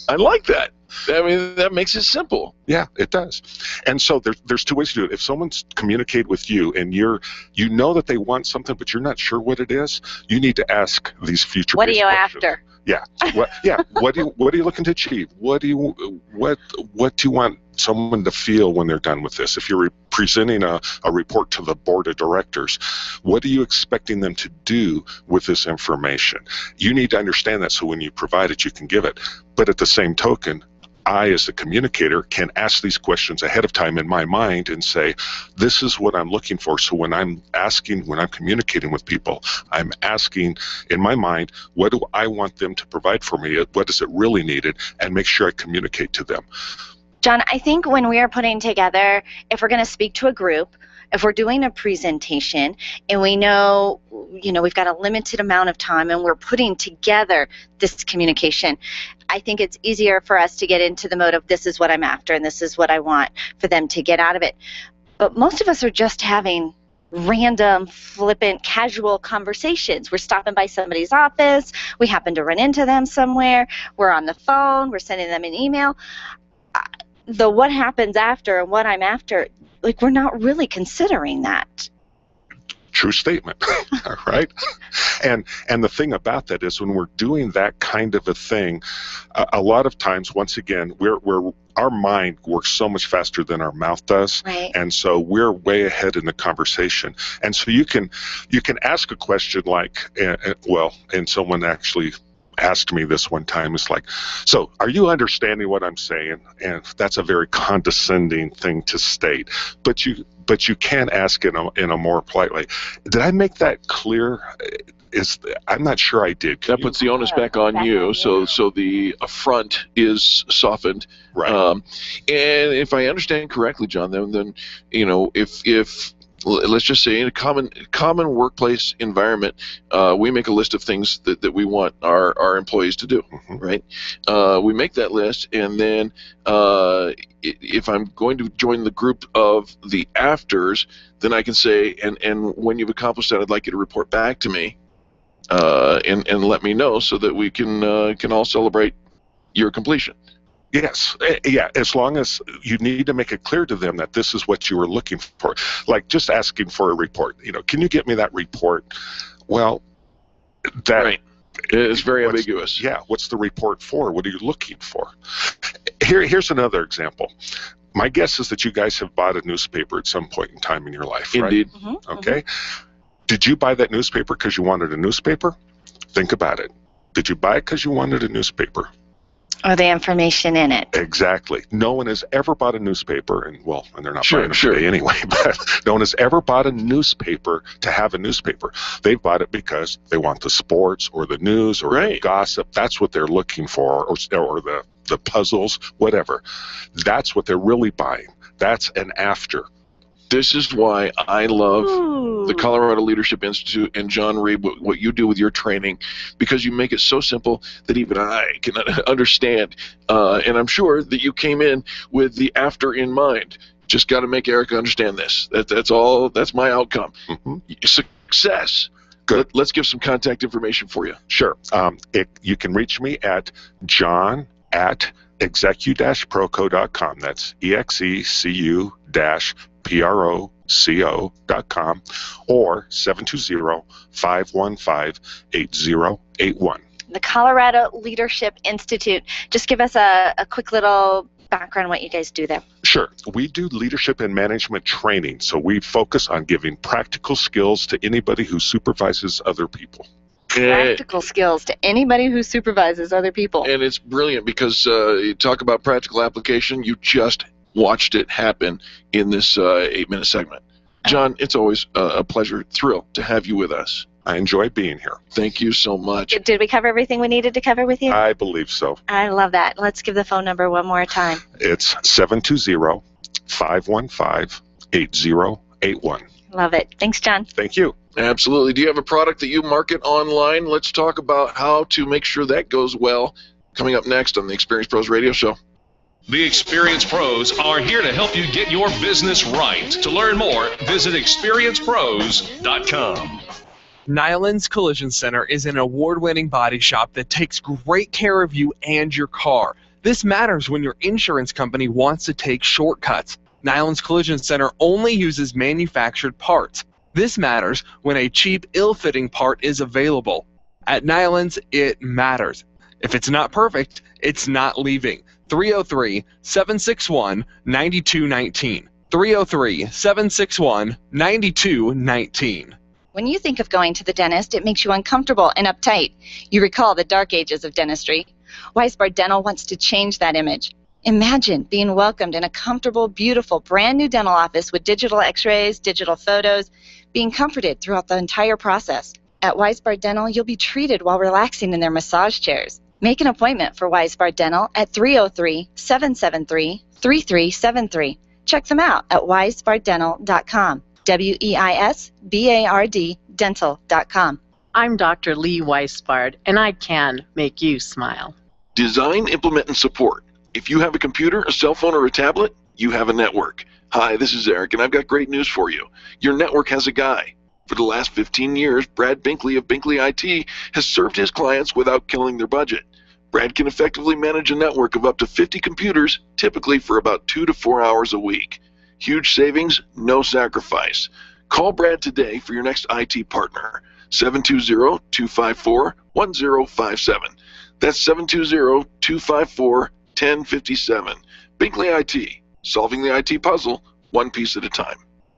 I like that. I mean, that makes it simple. Yeah, it does. And so there's two ways to do it. If someone's communicated with you and you know that they want something, but you're not sure what it is, you need to ask these future. What are you questions. after? Yeah. What are you looking to achieve? What do you want someone to feel when they're done with this? If you're presenting a report to the board of directors, what are you expecting them to do with this information? You need to understand that, so when you provide it, you can give it. But at the same token, I, as the communicator, can ask these questions ahead of time in my mind and say, this is what I'm looking for. So when I'm communicating with people, I'm asking in my mind, what do I want them to provide for me? What is it really needed? And make sure I communicate to them. John, I think when we are putting together, if we're going to speak to a group, if we're doing a presentation and we know, we've got a limited amount of time and we're putting together this communication, I think it's easier for us to get into the mode of, this is what I'm after and this is what I want for them to get out of it. But most of us are just having random, flippant, casual conversations. We're stopping by somebody's office, we happen to run into them somewhere, we're on the phone, we're sending them an email. The what happens after and what I'm after, we're not really considering that. True statement. All right. And the thing about that is, when we're doing that kind of a thing, a lot of times, once again, our mind works so much faster than our mouth does. Right. And so we're way ahead in the conversation. And so you can ask a question like, and someone actually asked me this one time, it's like, so are you understanding what I'm saying? And that's a very condescending thing to state, but you can ask in a more polite way. Did I make that clear? I'm not sure I did. That puts the onus back on you, so the affront is softened. Right. And if I understand correctly, John, then if let's just say in a common workplace environment, we make a list of things that we want our employees to do, right? We make that list, and then if I'm going to join the group of the afters, then I can say, and when you've accomplished that, I'd like you to report back to me, and let me know, so that we can all celebrate your completion. Yes. Yeah. As long as you need to make it clear to them that this is what you were looking for. Like just asking for a report. Can you get me that report? Well, that right. It's very ambiguous. Yeah. What's the report for? What are you looking for? Here's another example. My guess is that you guys have bought a newspaper at some point in time in your life, right? Indeed. Mm-hmm. Okay. Did you buy that newspaper because you wanted a newspaper? Think about it. Did you buy it because you wanted a newspaper? Or the information in it. Exactly. No one has ever bought a newspaper, and they're not buying them today anyway, but no one has ever bought a newspaper to have a newspaper. They've bought it because they want the sports or the news or the gossip. That's what they're looking for, or the puzzles, whatever. That's what they're really buying. That's an after. This is why I love the Colorado Leadership Institute and John Reeb, what you do with your training, because you make it so simple that even I can understand. And I'm sure that you came in with the after in mind. Just got to make Erica understand this. That's all. That's my outcome. Mm-hmm. Success. Good. Let's give some contact information for you. Sure. You can reach me at john@execu-proco.com. That's EXECU-PROCO.com, or 720-515-8081. The Colorado Leadership Institute. Just give us a quick little background on what you guys do there. Sure. We do leadership and management training, so we focus on giving practical skills to anybody who supervises other people. Practical skills to anybody who supervises other people. And it's brilliant because you talk about practical application, you just watched it happen in this 8-minute segment. John, it's always a pleasure, thrill to have you with us. I enjoy being here. Thank you so much. Did we cover everything we needed to cover with you? I believe so. I love that. Let's give the phone number one more time. It's 720 515-8081. Love it. Thanks, John. Thank you. Absolutely. Do you have a product that you market online? Let's talk about how to make sure that goes well. Coming up next on the Experience Pros Radio Show. The Experience Pros are here to help you get your business right. To learn more, visit experiencepros.com. Nyland's Collision Center is an award-winning body shop that takes great care of you and your car. This matters when your insurance company wants to take shortcuts. Nyland's Collision Center only uses manufactured parts. This matters when a cheap, ill-fitting part is available. At Nyland's, it matters. If it's not perfect, it's not leaving. 303-761-9219. 303-761-9219. When you think of going to the dentist, it makes you uncomfortable and uptight. You recall the dark ages of dentistry. Weisbard Dental wants to change that image. Imagine being welcomed in a comfortable, beautiful, brand new dental office with digital x-rays, digital photos, being comforted throughout the entire process. At Weisbard Dental, you'll be treated while relaxing in their massage chairs. Make an appointment for Weisbard Dental at 303-773-3373. Check them out at weisbarddental.com. WEISBARD dental.com. I'm Dr. Lee Weisbard, and I can make you smile. Design, implement, and support. If you have a computer, a cell phone, or a tablet, you have a network. Hi, this is Eric, and I've got great news for you. Your network has a guy. For the last 15 years, Brad Binkley of Binkley IT has served his clients without killing their budget. Brad can effectively manage a network of up to 50 computers, typically for about 2 to 4 hours a week. Huge savings, no sacrifice. Call Brad today for your next IT partner. 720-254-1057. That's 720-254-1057. Binkley IT, solving the IT puzzle one piece at a time.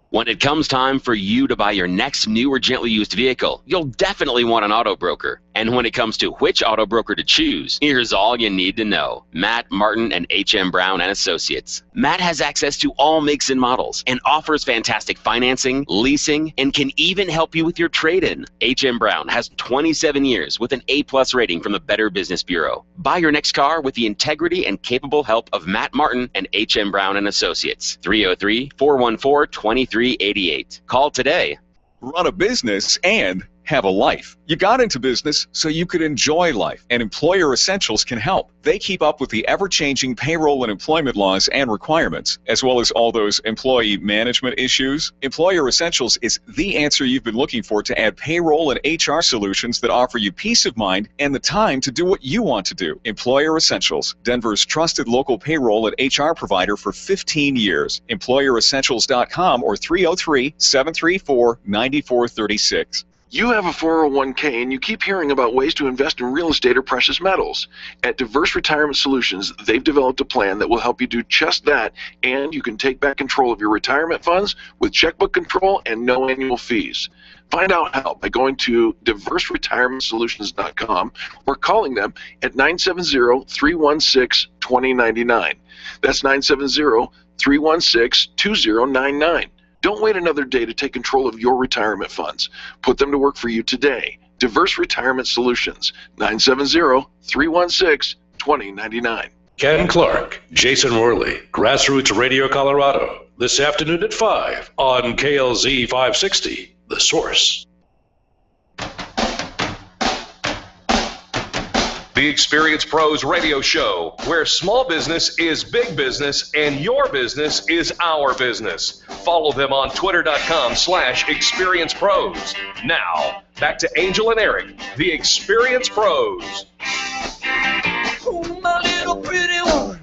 When it comes time for you to buy your next new or gently used vehicle, you'll definitely want an auto broker. And when it comes to which auto broker to choose, here's all you need to know. Matt Martin and H.M. Brown and Associates. Matt has access to all makes and models and offers fantastic financing, leasing, and can even help you with your trade-in. H.M. Brown has 27 years with an A+ rating from the Better Business Bureau. Buy your next car with the integrity and capable help of Matt Martin and H.M. Brown and Associates. 303-414-2388. Call today. Run a business and have a life. You got into business so you could enjoy life, and Employer Essentials can help. They keep up with the ever-changing payroll and employment laws and requirements, as well as all those employee management issues. Employer Essentials is the answer you've been looking for to add payroll and HR solutions that offer you peace of mind and the time to do what you want to do. Employer Essentials, Denver's trusted local payroll and HR provider for 15 years. EmployerEssentials.com or 303-734-9436. You have a 401k and you keep hearing about ways to invest in real estate or precious metals. At Diverse Retirement Solutions, they've developed a plan that will help you do just that, and you can take back control of your retirement funds with checkbook control and no annual fees. Find out how by going to diverseretirementsolutions.com or calling them at 970-316-2099. That's 970-316-2099. Don't wait another day to take control of your retirement funds. Put them to work for you today. Diverse Retirement Solutions, 970-316-2099. Ken Clark, Jason Worley, Grassroots Radio Colorado, this afternoon at 5 on KLZ 560, The Source. The Experience Pros Radio Show, where small business is big business and your business is our business. Follow them on twitter.com/experiencepros. Now, back to Angel and Eric, the Experience Pros. Oh, my little pretty one,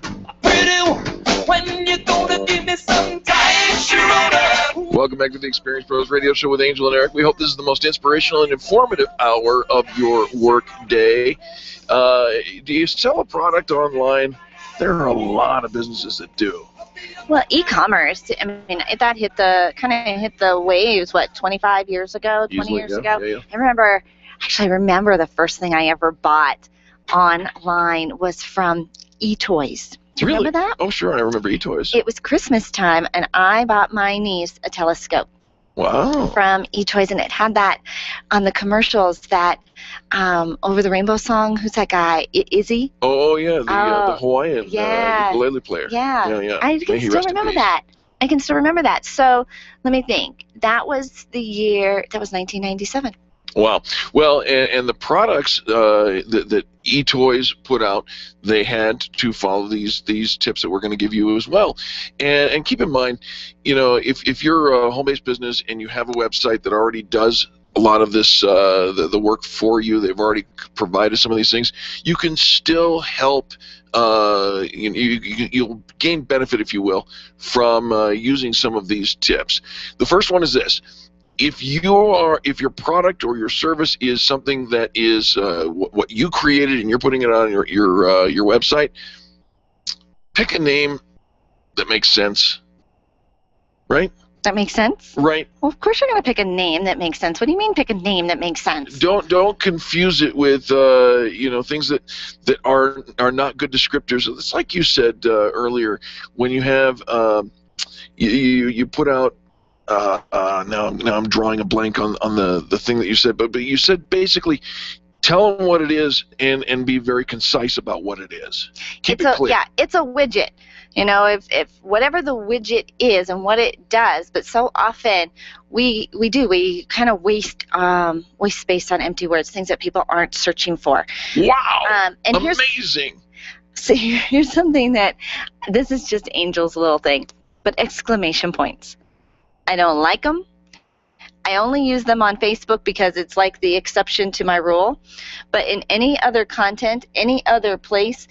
when you gonna give me some time, sure. Welcome back to the Experience Pros Radio Show with Angel and Eric. We hope this is the most inspirational and informative hour of your work day. Do you sell a product online? There are a lot of businesses that do. Well, e-commerce, I mean, that hit the waves, 25 years ago, 20 years ago? Yeah. I remember the first thing I ever bought online was from eToys. Do you remember that? Oh, sure, I remember eToys. It was Christmas time, and I bought my niece a telescope. Wow. From eToys, and it had that on the commercials, that Over the Rainbow song. Who's that guy? Izzy? Oh, yeah, the Hawaiian ukulele player. Yeah. Yeah. I can still remember that. I can still remember that. So let me think. That was 1997. Wow. Well, and the products that eToys put out, they had to follow these tips that we're going to give you as well. And keep in mind, if you're a home-based business and you have a website that already does a lot of this, the work for you, they've already provided some of these things, you can still help. You'll gain benefit, if you will, from using some of these tips. The first one is this. If your product or your service is something that is what you created and you're putting it on your website, pick a name that makes sense, right? That makes sense? Right. Well, of course you're going to pick a name that makes sense. What do you mean pick a name that makes sense? Don't confuse it with things that are not good descriptors. It's like you said earlier, when you have you put out. Now I'm drawing a blank on the thing that you said, but you said basically tell them what it is and be very concise about what it is. Keep it clear. Yeah, it's a widget. If whatever the widget is and what it does, but so often we kind of waste space on empty words, things that people aren't searching for. Wow! And amazing. Here's something that this is just Angel's little thing, but exclamation points. I don't like them. I only use them on Facebook because it's like the exception to my rule. But in any other content, any other place,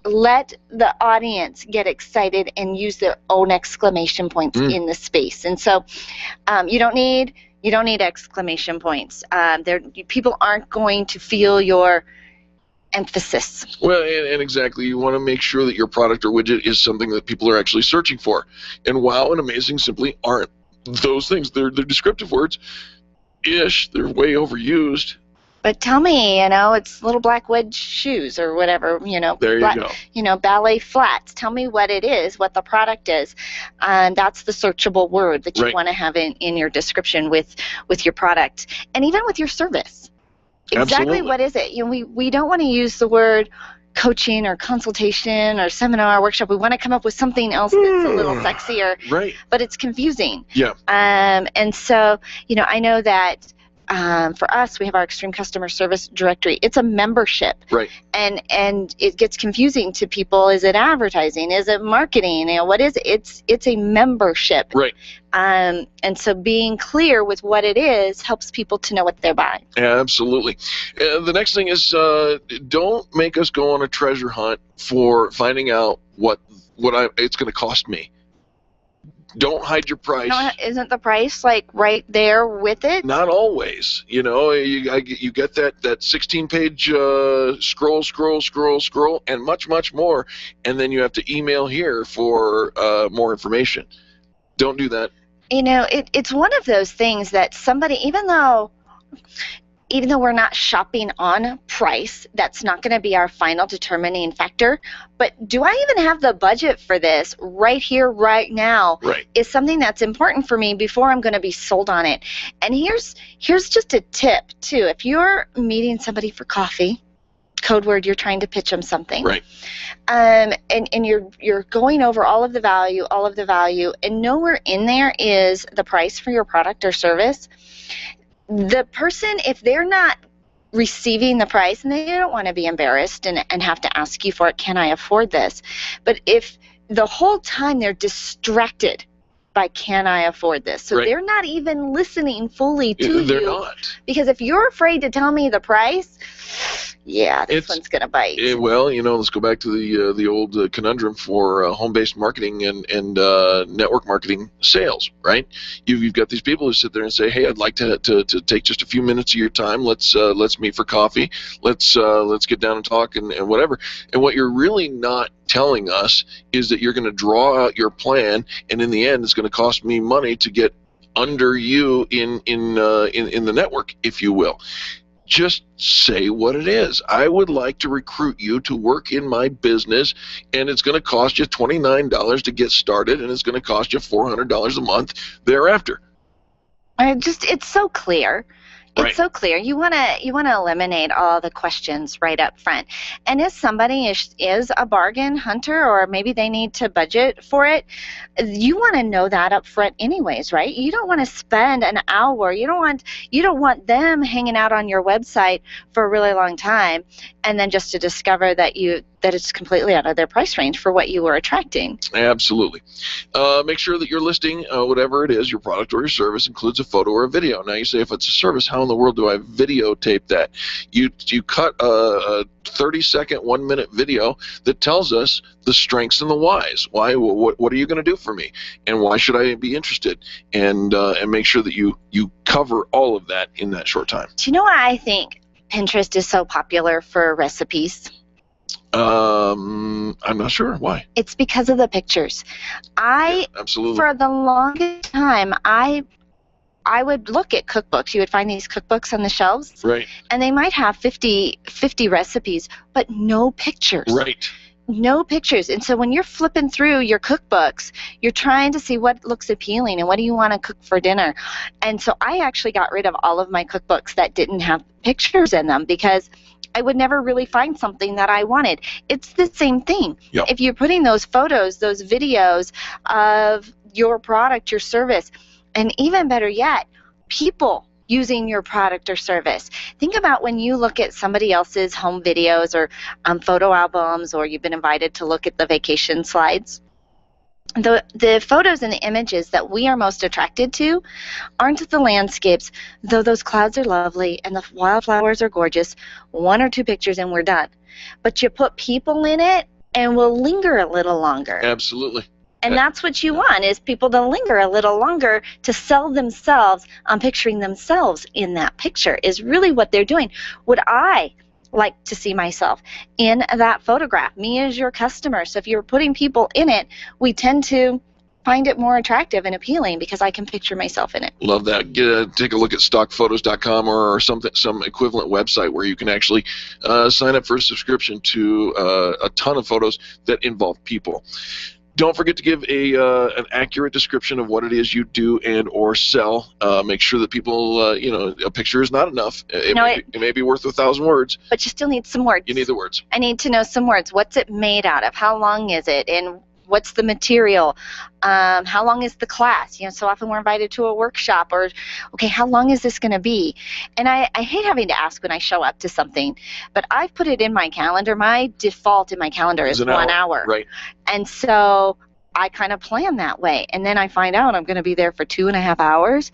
let the audience get excited and use their own exclamation points in the space. And so you don't need exclamation points. People aren't going to feel your emphasis. Well, and exactly, you want to make sure that your product or widget is something that people are actually searching for. And wow and amazing simply aren't those things. They're descriptive words-ish. They're way overused. But tell me, it's little black wedge shoes or whatever, There you go. Ballet flats. Tell me what it is, what the product is. And that's the searchable word that you want to have in your description with your product and even with your service. Exactly. Absolutely. What is it? We don't want to use the word coaching or consultation or seminar, workshop. We want to come up with something else that's a little sexier, right? But it's confusing. Yeah. And so, I know that for us, we have our Extreme Customer Service Directory. It's a membership. Right. And it gets confusing to people. Is it advertising? Is it marketing? What is it? It's a membership. Right. And so being clear with what it is helps people to know what they're buying. Absolutely. The next thing is don't make us go on a treasure hunt for finding out what it's going to cost me. Don't hide your price. Isn't the price right there with it? Not always. You get that 16-page scroll, and much more, and then you have to email here for more information. Don't do that. It's one of those things that somebody, even though we're not shopping on price, that's not going to be our final determining factor. But do I even have the budget for this right here, right now? Right. Is something that's important for me before I'm going to be sold on it. And here's just a tip, too. If you're meeting somebody for coffee, code word, you're trying to pitch them something. Right. And you're going over all of the value, and nowhere in there is the price for your product or service. The person, if they're not receiving the price, and they don't want to be embarrassed and have to ask you for it, can I afford this? But if the whole time they're distracted by can I afford this, so they're not even listening fully to you. They're not. Because if you're afraid to tell me the price, this one's going to bite. Let's go back to the old conundrum for home-based marketing and network marketing sales, right? You've got these people who sit there and say, hey, I'd like to take just a few minutes of your time. Let's meet for coffee. Let's get down and talk and whatever. And what you're really not telling us is that you're going to draw out your plan, and in the end, it's going to cost me money to get under you in the network, if you will. Just say what it is. I would like to recruit you to work in my business, and it's going to cost you $29 to get started, and it's going to cost you $400 a month thereafter. It's so clear. It's so clear. You want to eliminate all the questions right up front. And if somebody is a bargain hunter, or maybe they need to budget for it, you want to know that up front anyways, right? You don't want to spend an hour. You don't want them hanging out on your website for a really long time, and then just to discover that it's completely out of their price range for what you were attracting. Absolutely. Make sure that your listing, whatever it is, your product or your service, includes a photo or a video. Now you say, if it's a service, how in the world do I videotape that? You cut a 30-second, 1-minute video that tells us the strengths and the whys. Why? What are you going to do for me? And why should I be interested? And make sure that you cover all of that in that short time. Do you know why I think Pinterest is so popular for recipes? I'm not sure. Why? It's because of the pictures. Absolutely. For the longest time, I would look at cookbooks. You would find these cookbooks on the shelves. Right. And they might have 50 recipes, but no pictures. Right. No pictures. And so when you're flipping through your cookbooks, you're trying to see what looks appealing and what do you want to cook for dinner. And so I actually got rid of all of my cookbooks that didn't have pictures in them, because I would never really find something that I wanted. It's the same thing. Yep. If you're putting those photos, those videos of your product, your service, and even better yet, people using your product or service. Think about when you look at somebody else's home videos or photo albums, or you've been invited to look at the vacation slides. The photos and the images that we are most attracted to aren't the landscapes, though those clouds are lovely and the wildflowers are gorgeous. 1 or 2 pictures and we're done. But you put people in it and we'll linger a little longer. Absolutely. And that's what you want, is people to linger a little longer, to sell themselves on picturing themselves in that picture is really what they're doing. Would I like to see myself in that photograph, me as your customer? So if you're putting people in it, we tend to find it more attractive and appealing because I can picture myself in it. Love that. Take a look at stockphotos.com or some equivalent website where you can actually sign up for a subscription to a ton of photos that involve people. Don't forget to give an accurate description of what it is you do and or sell. Make sure that people, a picture is not enough. It may be worth 1,000 words. But you still need some words. You need the words. I need to know some words. What's it made out of? How long is it? And what's the material? How long is the class? So often we're invited to a workshop, or, okay, how long is this going to be? And I hate having to ask when I show up to something, but I've put it in my calendar. My default in my calendar is 1 hour. Right. And so I kind of plan that way. And then I find out I'm going to be there for 2.5 hours.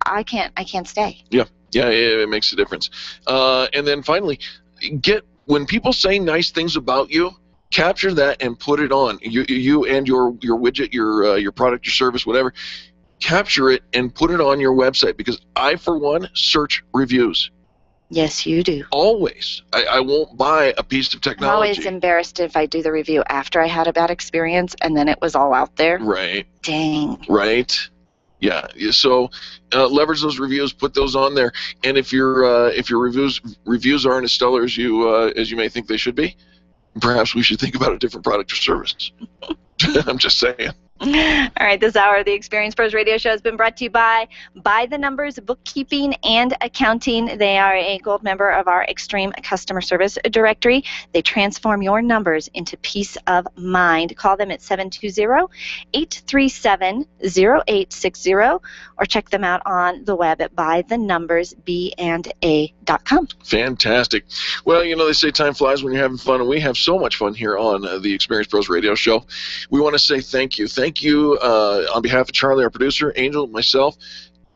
I can't stay. Yeah, it makes a difference. And then finally, when people say nice things about you, capture that and put it on. You and your widget, your product, your service, whatever. Capture it and put it on your website, because I, for one, search reviews. Yes, you do. Always. I won't buy a piece of technology. I'm always embarrassed if I do the review after I had a bad experience and then it was all out there. Right. Dang. Right. Yeah. So leverage those reviews, put those on there, and if your reviews aren't as stellar as you may think they should be, perhaps we should think about a different product or service. I'm just saying. All right, this hour of the Experience Pros Radio Show has been brought to you by the Numbers Bookkeeping and Accounting. They are a gold member of our Extreme Customer Service Directory. They transform your numbers into peace of mind. Call them at 720-837-0860 or check them out on the web at bythenumbersbanda.com. Fantastic. Well, they say time flies when you're having fun, and we have so much fun here on the Experience Pros Radio Show. We want to say thank you. Thank you on behalf of Charlie, our producer, Angel, myself,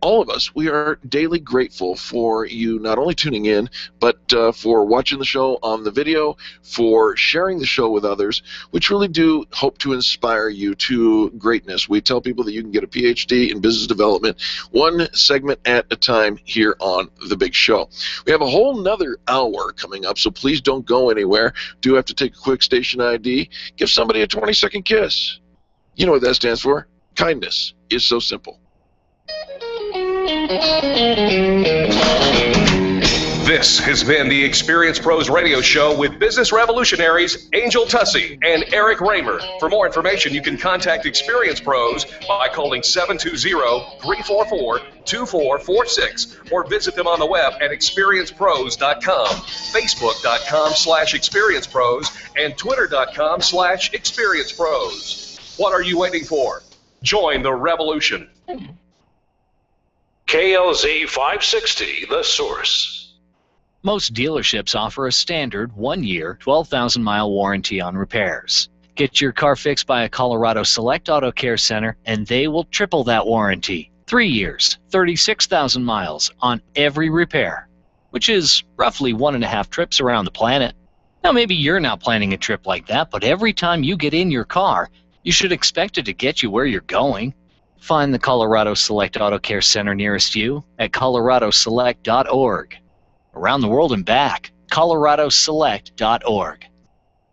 all of us. We are daily grateful for you not only tuning in, but for watching the show on the video, for sharing the show with others, which really do hope to inspire you to greatness. We tell people that you can get a PhD in business development, one segment at a time here on The Big Show. We have a whole nother hour coming up, so please don't go anywhere. Do have to take a quick station ID. Give somebody a 20-second kiss. You know what that stands for? Kindness is so simple. This has been the Experience Pros Radio Show with business revolutionaries Angel Tussey and Eric Raymer. For more information, you can contact Experience Pros by calling 720-344-2446 or visit them on the web at experiencepros.com, facebook.com/experiencepros, and twitter.com/experiencepros. What are you waiting for? Join the revolution. KLZ 560, The Source. Most dealerships offer a standard 1-year, 12,000-mile warranty on repairs. Get your car fixed by a Colorado Select Auto Care Center, and they will triple that warranty. 3 years, 36,000 miles on every repair, which is roughly 1.5 trips around the planet. Now, maybe you're not planning a trip like that, but every time you get in your car, you should expect it to get you where you're going. Find the Colorado Select Auto Care Center nearest you at coloradoselect.org. Around the world and back, coloradoselect.org.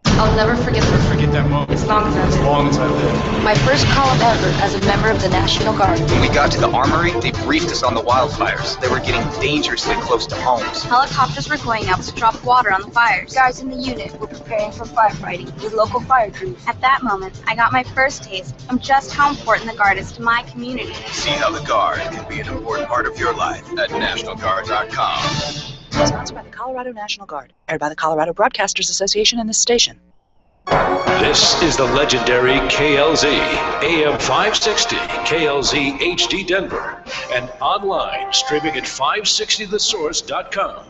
I'll never forget that moment. as long as I live. My first call ever as a member of the National Guard. When we got to the armory, they briefed us on the wildfires. They were getting dangerously close to homes. Helicopters were going out to drop water on the fires. Guys in the unit were preparing for firefighting with local fire crews. At that moment, I got my first taste of just how important the Guard is to my community. See how the Guard can be an important part of your life at NationalGuard.com. Sponsored by the Colorado National Guard. Aired by the Colorado Broadcasters Association and this station. This is the legendary KLZ, AM 560, KLZ HD Denver, and online streaming at 560thesource.com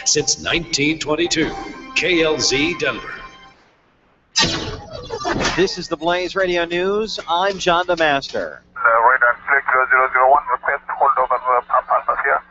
since 1922. KLZ Denver. This is the Blaze Radio News. I'm John DeMaster. Radar 6001, request hold over Papa here.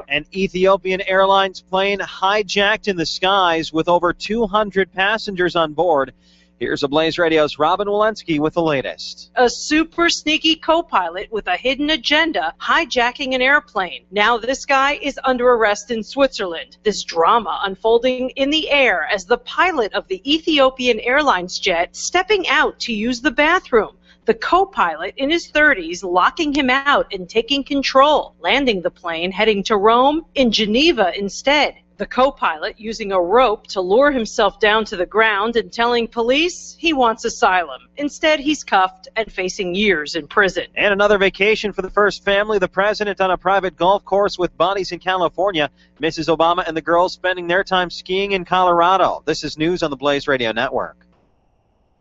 An Ethiopian Airlines plane hijacked in the skies with over 200 passengers on board. Here's the Blaze Radio's Robin Walensky with the latest. A super sneaky co-pilot with a hidden agenda hijacking an airplane. Now this guy is under arrest in Switzerland. This drama unfolding in the air as the pilot of the Ethiopian Airlines jet stepping out to use the bathroom. The co-pilot in his 30s locking him out and taking control, landing the plane heading to Rome, in Geneva instead. The co-pilot using a rope to lure himself down to the ground and telling police he wants asylum. Instead, he's cuffed and facing years in prison. And another vacation for the first family. The president on a private golf course with buddies in California. Mrs. Obama and the girls spending their time skiing in Colorado. This is news on the Blaze Radio Network.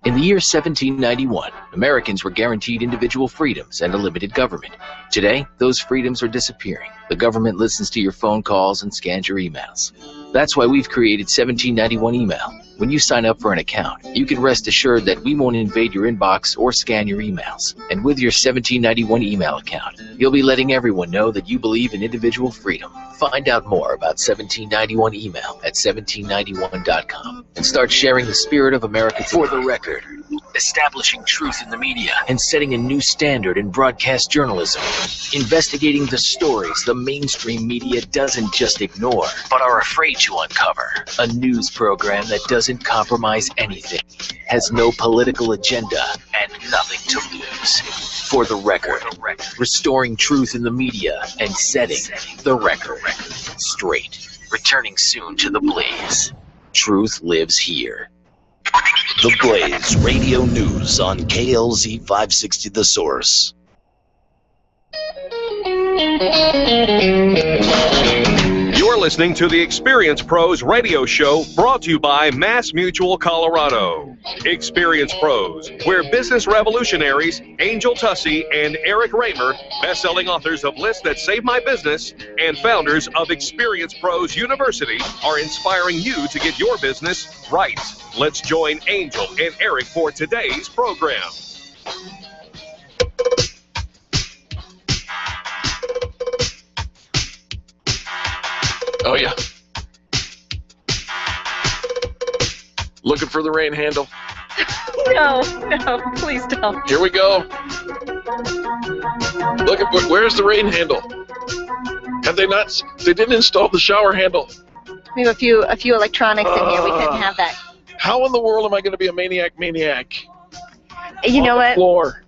In the year 1791, Americans were guaranteed individual freedoms and a limited government. Today, those freedoms are disappearing. The government listens to your phone calls and scans your emails. That's why we've created 1791 Email. When you sign up for an account, you can rest assured that we won't invade your inbox or scan your emails. And with your 1791 Email account, you'll be letting everyone know that you believe in individual freedom. Find out more about 1791 Email at 1791.com and start sharing the spirit of America for the record. Establishing truth in the media and setting a new standard in broadcast journalism. Investigating the stories the mainstream media doesn't just ignore, but are afraid to uncover. A news program that doesn't compromise anything, has no political agenda, and nothing to lose. For the record, restoring truth in the media and setting the record straight. Returning soon to the Blaze. Truth lives here. The Blaze Radio News on KLZ 560 The Source. You're listening to the Experience Pros Radio Show, brought to you by Mass Mutual Colorado. Experience Pros, where business revolutionaries Angel Tussey and Eric Raymer, best-selling authors of Lists That Save My Business and founders of Experience Pros University, are inspiring you to get your business right. Let's join Angel and Eric for today's program. Oh, yeah. Looking for the rain handle. No, please don't. Here we go. Looking for, where's the rain handle? Have they not? They didn't install the shower handle. We have a few electronics in here. We couldn't have that. How in the world am I going to be a maniac? You know what? Floor.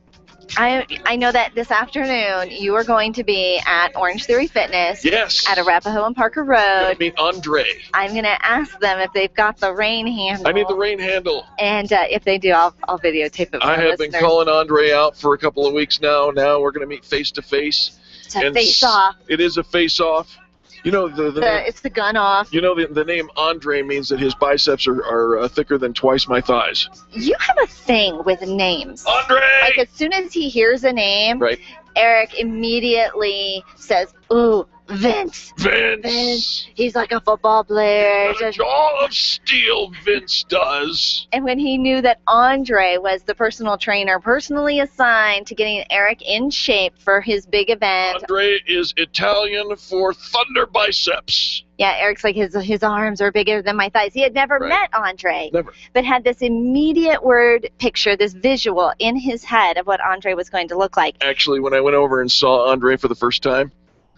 I know that this afternoon you are going to be at Orange Theory Fitness. Yes. At Arapahoe and Parker Road. I'm going to meet Andre. I'm going to ask them if they've got the rain handle. I need the rain handle. And if they do, I'll videotape it for I have been calling Andre out for a couple of weeks now. Now we're going to meet face to face. It's a face-off. It is a face-off. You know, it's the gun off. You know, the name Andre means that his biceps are thicker than twice my thighs. You have a thing with names. Andre! Like, as soon as he hears a name, right. Eric immediately says, ooh, Vince. Vince. He's like a football player. A jaw of steel, Vince does. And when he knew that Andre was the personal trainer personally assigned to getting Eric in shape for his big event. Andre is Italian for thunder biceps. Yeah, Eric's like, his arms are bigger than my thighs. He had never met Andre. Never. But had this immediate word picture, this visual in his head of what Andre was going to look like. Actually, when I went over and saw Andre for the first time,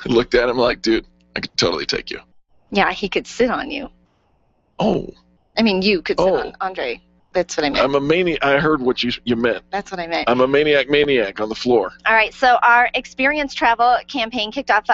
I looked at him like, dude, I could totally take you. Yeah, he could sit on you. Oh. I mean, you could sit on Andre. That's what I meant. I'm a maniac. I heard what you meant. That's what I meant. I'm a maniac on the floor. All right, so our Experience Travel campaign kicked off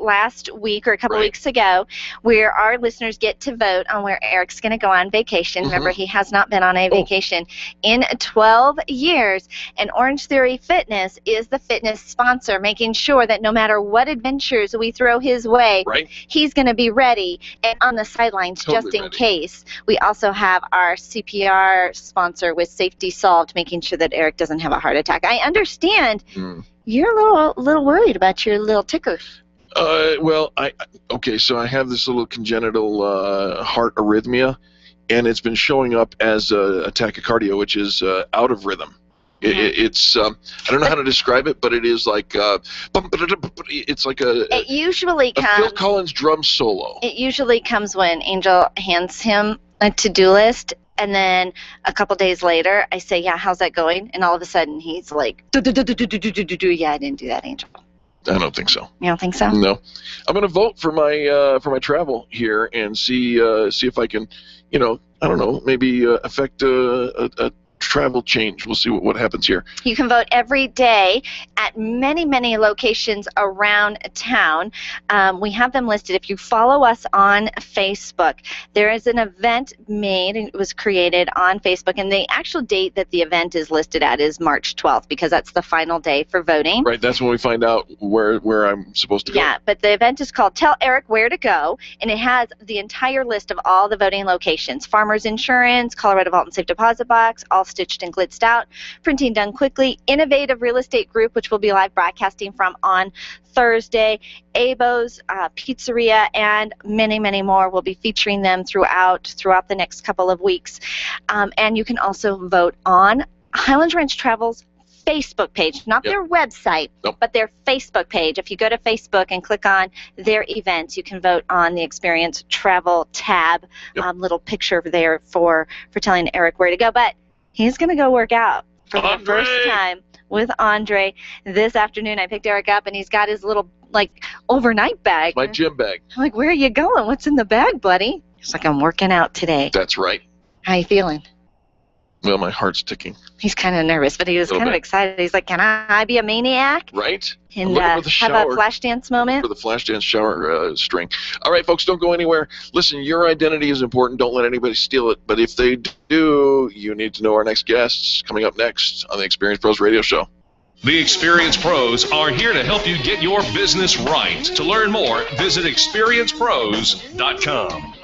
last week or a couple weeks ago, where our listeners get to vote on where Eric's going to go on vacation. Remember, he has not been on a vacation in 12 years, and Orange Theory Fitness is the fitness sponsor, making sure that no matter what adventures we throw his way, he's going to be ready and on the sidelines just in case. We also have our CPR sponsor with Safety Solved, making sure that Eric doesn't have a heart attack. I understand you're a little worried about your little ticker. Well, so I have this little congenital heart arrhythmia, and it's been showing up as a tachycardia, which is out of rhythm. It's I don't know how to describe it, but it is like it's like it usually comes, Phil Collins drum solo. It usually comes when Angel hands him a to-do list. And then a couple days later, I say, yeah, how's that going? And all of a sudden, he's like, yeah, I didn't do that, Angel. I don't think so. You don't think so? No. I'm going to vote for my travel here and see if I can, I don't know, maybe affect a travel change. We'll see what happens here. You can vote every day at many, many locations around town. We have them listed. If you follow us on Facebook, there is an event made. It was created on Facebook, and the actual date that the event is listed at is March 12th, because that's the final day for voting. Right, that's when we find out where I'm supposed to go. Yeah, but the event is called Tell Eric Where to Go, and it has the entire list of all the voting locations. Farmers Insurance, Colorado Vault and Safe Deposit Box, all stitched and glitzed out, printing done quickly, Innovative Real Estate Group, which will be live broadcasting from on Thursday, Abo's Pizzeria, and many, many more. We'll be featuring them throughout the next couple of weeks. And you can also vote on Highlands Ranch Travel's Facebook page, not their website, but their Facebook page. If you go to Facebook and click on their events, you can vote on the Experience Travel tab. Little picture there for telling Eric where to go. But he's going to go work out for the first time with Andre this afternoon. I picked Eric up, and he's got his little, overnight bag. My gym bag. I'm like, where are you going? What's in the bag, buddy? He's like, I'm working out today. That's right. How you feeling? Well, my heart's ticking. He's kind of nervous, but he was kind of excited. He's like, can I be a maniac? Right. And have a flash dance moment? For the flash dance shower string. All right, folks, don't go anywhere. Listen, your identity is important. Don't let anybody steal it. But if they do, you need to know our next guests coming up next on the Experience Pros Radio Show. The Experience Pros are here to help you get your business right. To learn more, visit experiencepros.com.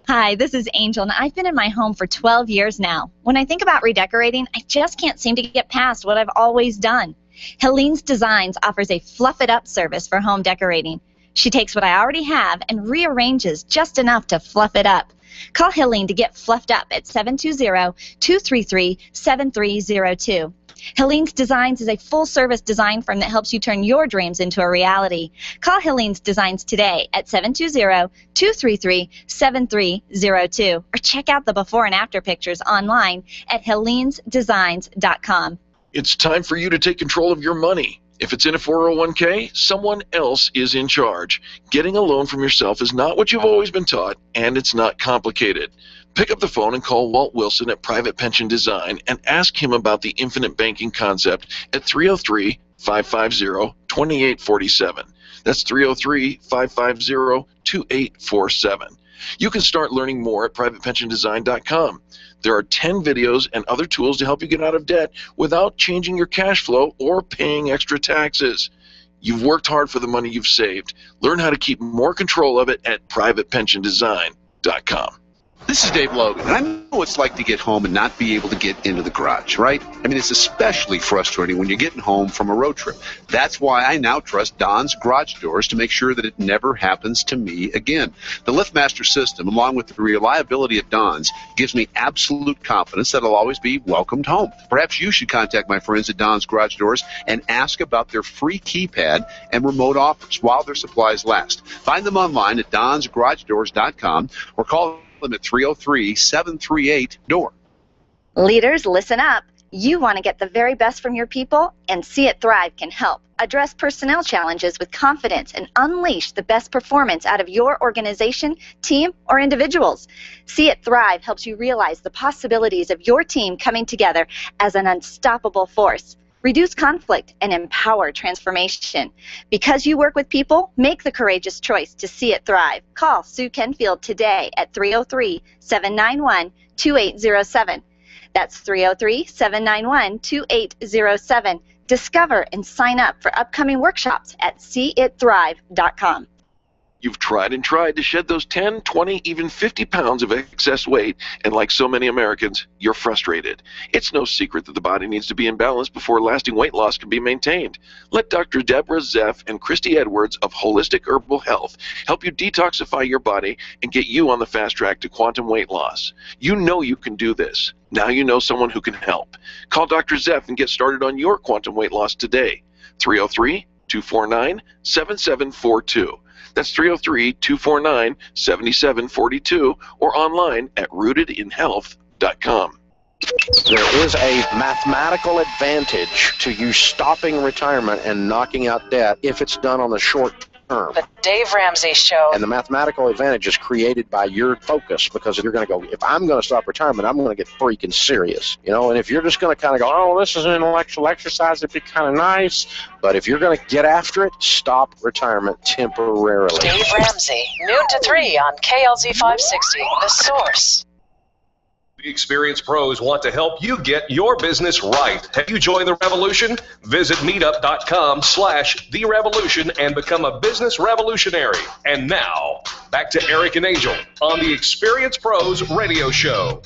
Hi, this is Angel, and I've been in my home for 12 years now. When I think about redecorating, I just can't seem to get past what I've always done. Helene's Designs offers a Fluff It Up service for home decorating. She takes what I already have and rearranges just enough to fluff it up. Call Helene to get fluffed up at 720-233-7302. Helene's Designs is a full-service design firm that helps you turn your dreams into a reality. Call Helene's Designs today at 720-233-7302 or check out the before and after pictures online at helenesdesigns.com. It's time for you to take control of your money. If it's in a 401k, someone else is in charge. Getting a loan from yourself is not what you've always been taught, and it's not complicated. Pick up the phone and call Walt Wilson at Private Pension Design and ask him about the infinite banking concept at 303-550-2847. That's 303-550-2847. You can start learning more at privatepensiondesign.com. There are 10 videos and other tools to help you get out of debt without changing your cash flow or paying extra taxes. You've worked hard for the money you've saved. Learn how to keep more control of it at privatepensiondesign.com. This is Dave Logan, and I know what it's like to get home and not be able to get into the garage, right? I mean, it's especially frustrating when you're getting home from a road trip. That's why I now trust Don's Garage Doors to make sure that it never happens to me again. The LiftMaster system, along with the reliability of Don's, gives me absolute confidence that I'll always be welcomed home. Perhaps you should contact my friends at Don's Garage Doors and ask about their free keypad and remote offers while their supplies last. Find them online at donsgaragedoors.com or call them at 303-738-DOOR. Leaders, listen up. You want to get the very best from your people, and See It Thrive can help. Address personnel challenges with confidence and unleash the best performance out of your organization, team, or individuals. See It Thrive helps you realize the possibilities of your team coming together as an unstoppable force. Reduce conflict and empower transformation. Because you work with people, make the courageous choice to See It Thrive. Call Sue Kenfield today at 303-791-2807. That's 303-791-2807. Discover and sign up for upcoming workshops at seeitthrive.com. You've tried and tried to shed those 10, 20, even 50 pounds of excess weight, and like so many Americans, you're frustrated. It's no secret that the body needs to be in balance before lasting weight loss can be maintained. Let Dr. Deborah Zeff and Christy Edwards of Holistic Herbal Health help you detoxify your body and get you on the fast track to quantum weight loss. You know you can do this. Now you know someone who can help. Call Dr. Zeff and get started on your quantum weight loss today. 303-249-7742. That's 303-249-7742 or online at rootedinhealth.com. There is a mathematical advantage to you stopping retirement and knocking out debt if it's done on the short term. The Dave Ramsey Show. And the mathematical advantage is created by your focus, because if you're going to go, if I'm going to stop retirement, I'm going to get freaking serious. You know, and if you're just going to kind of go, oh, this is an intellectual exercise, it'd be kind of nice. But if you're going to get after it, stop retirement temporarily. Dave Ramsey, noon to 3 on KLZ 560, The Source. The Experienced Pros want to help you get your business right. Have you joined the revolution? Visit meetup.com/The Revolution and become a business revolutionary. And now, back to Eric and Angel on the Experienced Pros radio show.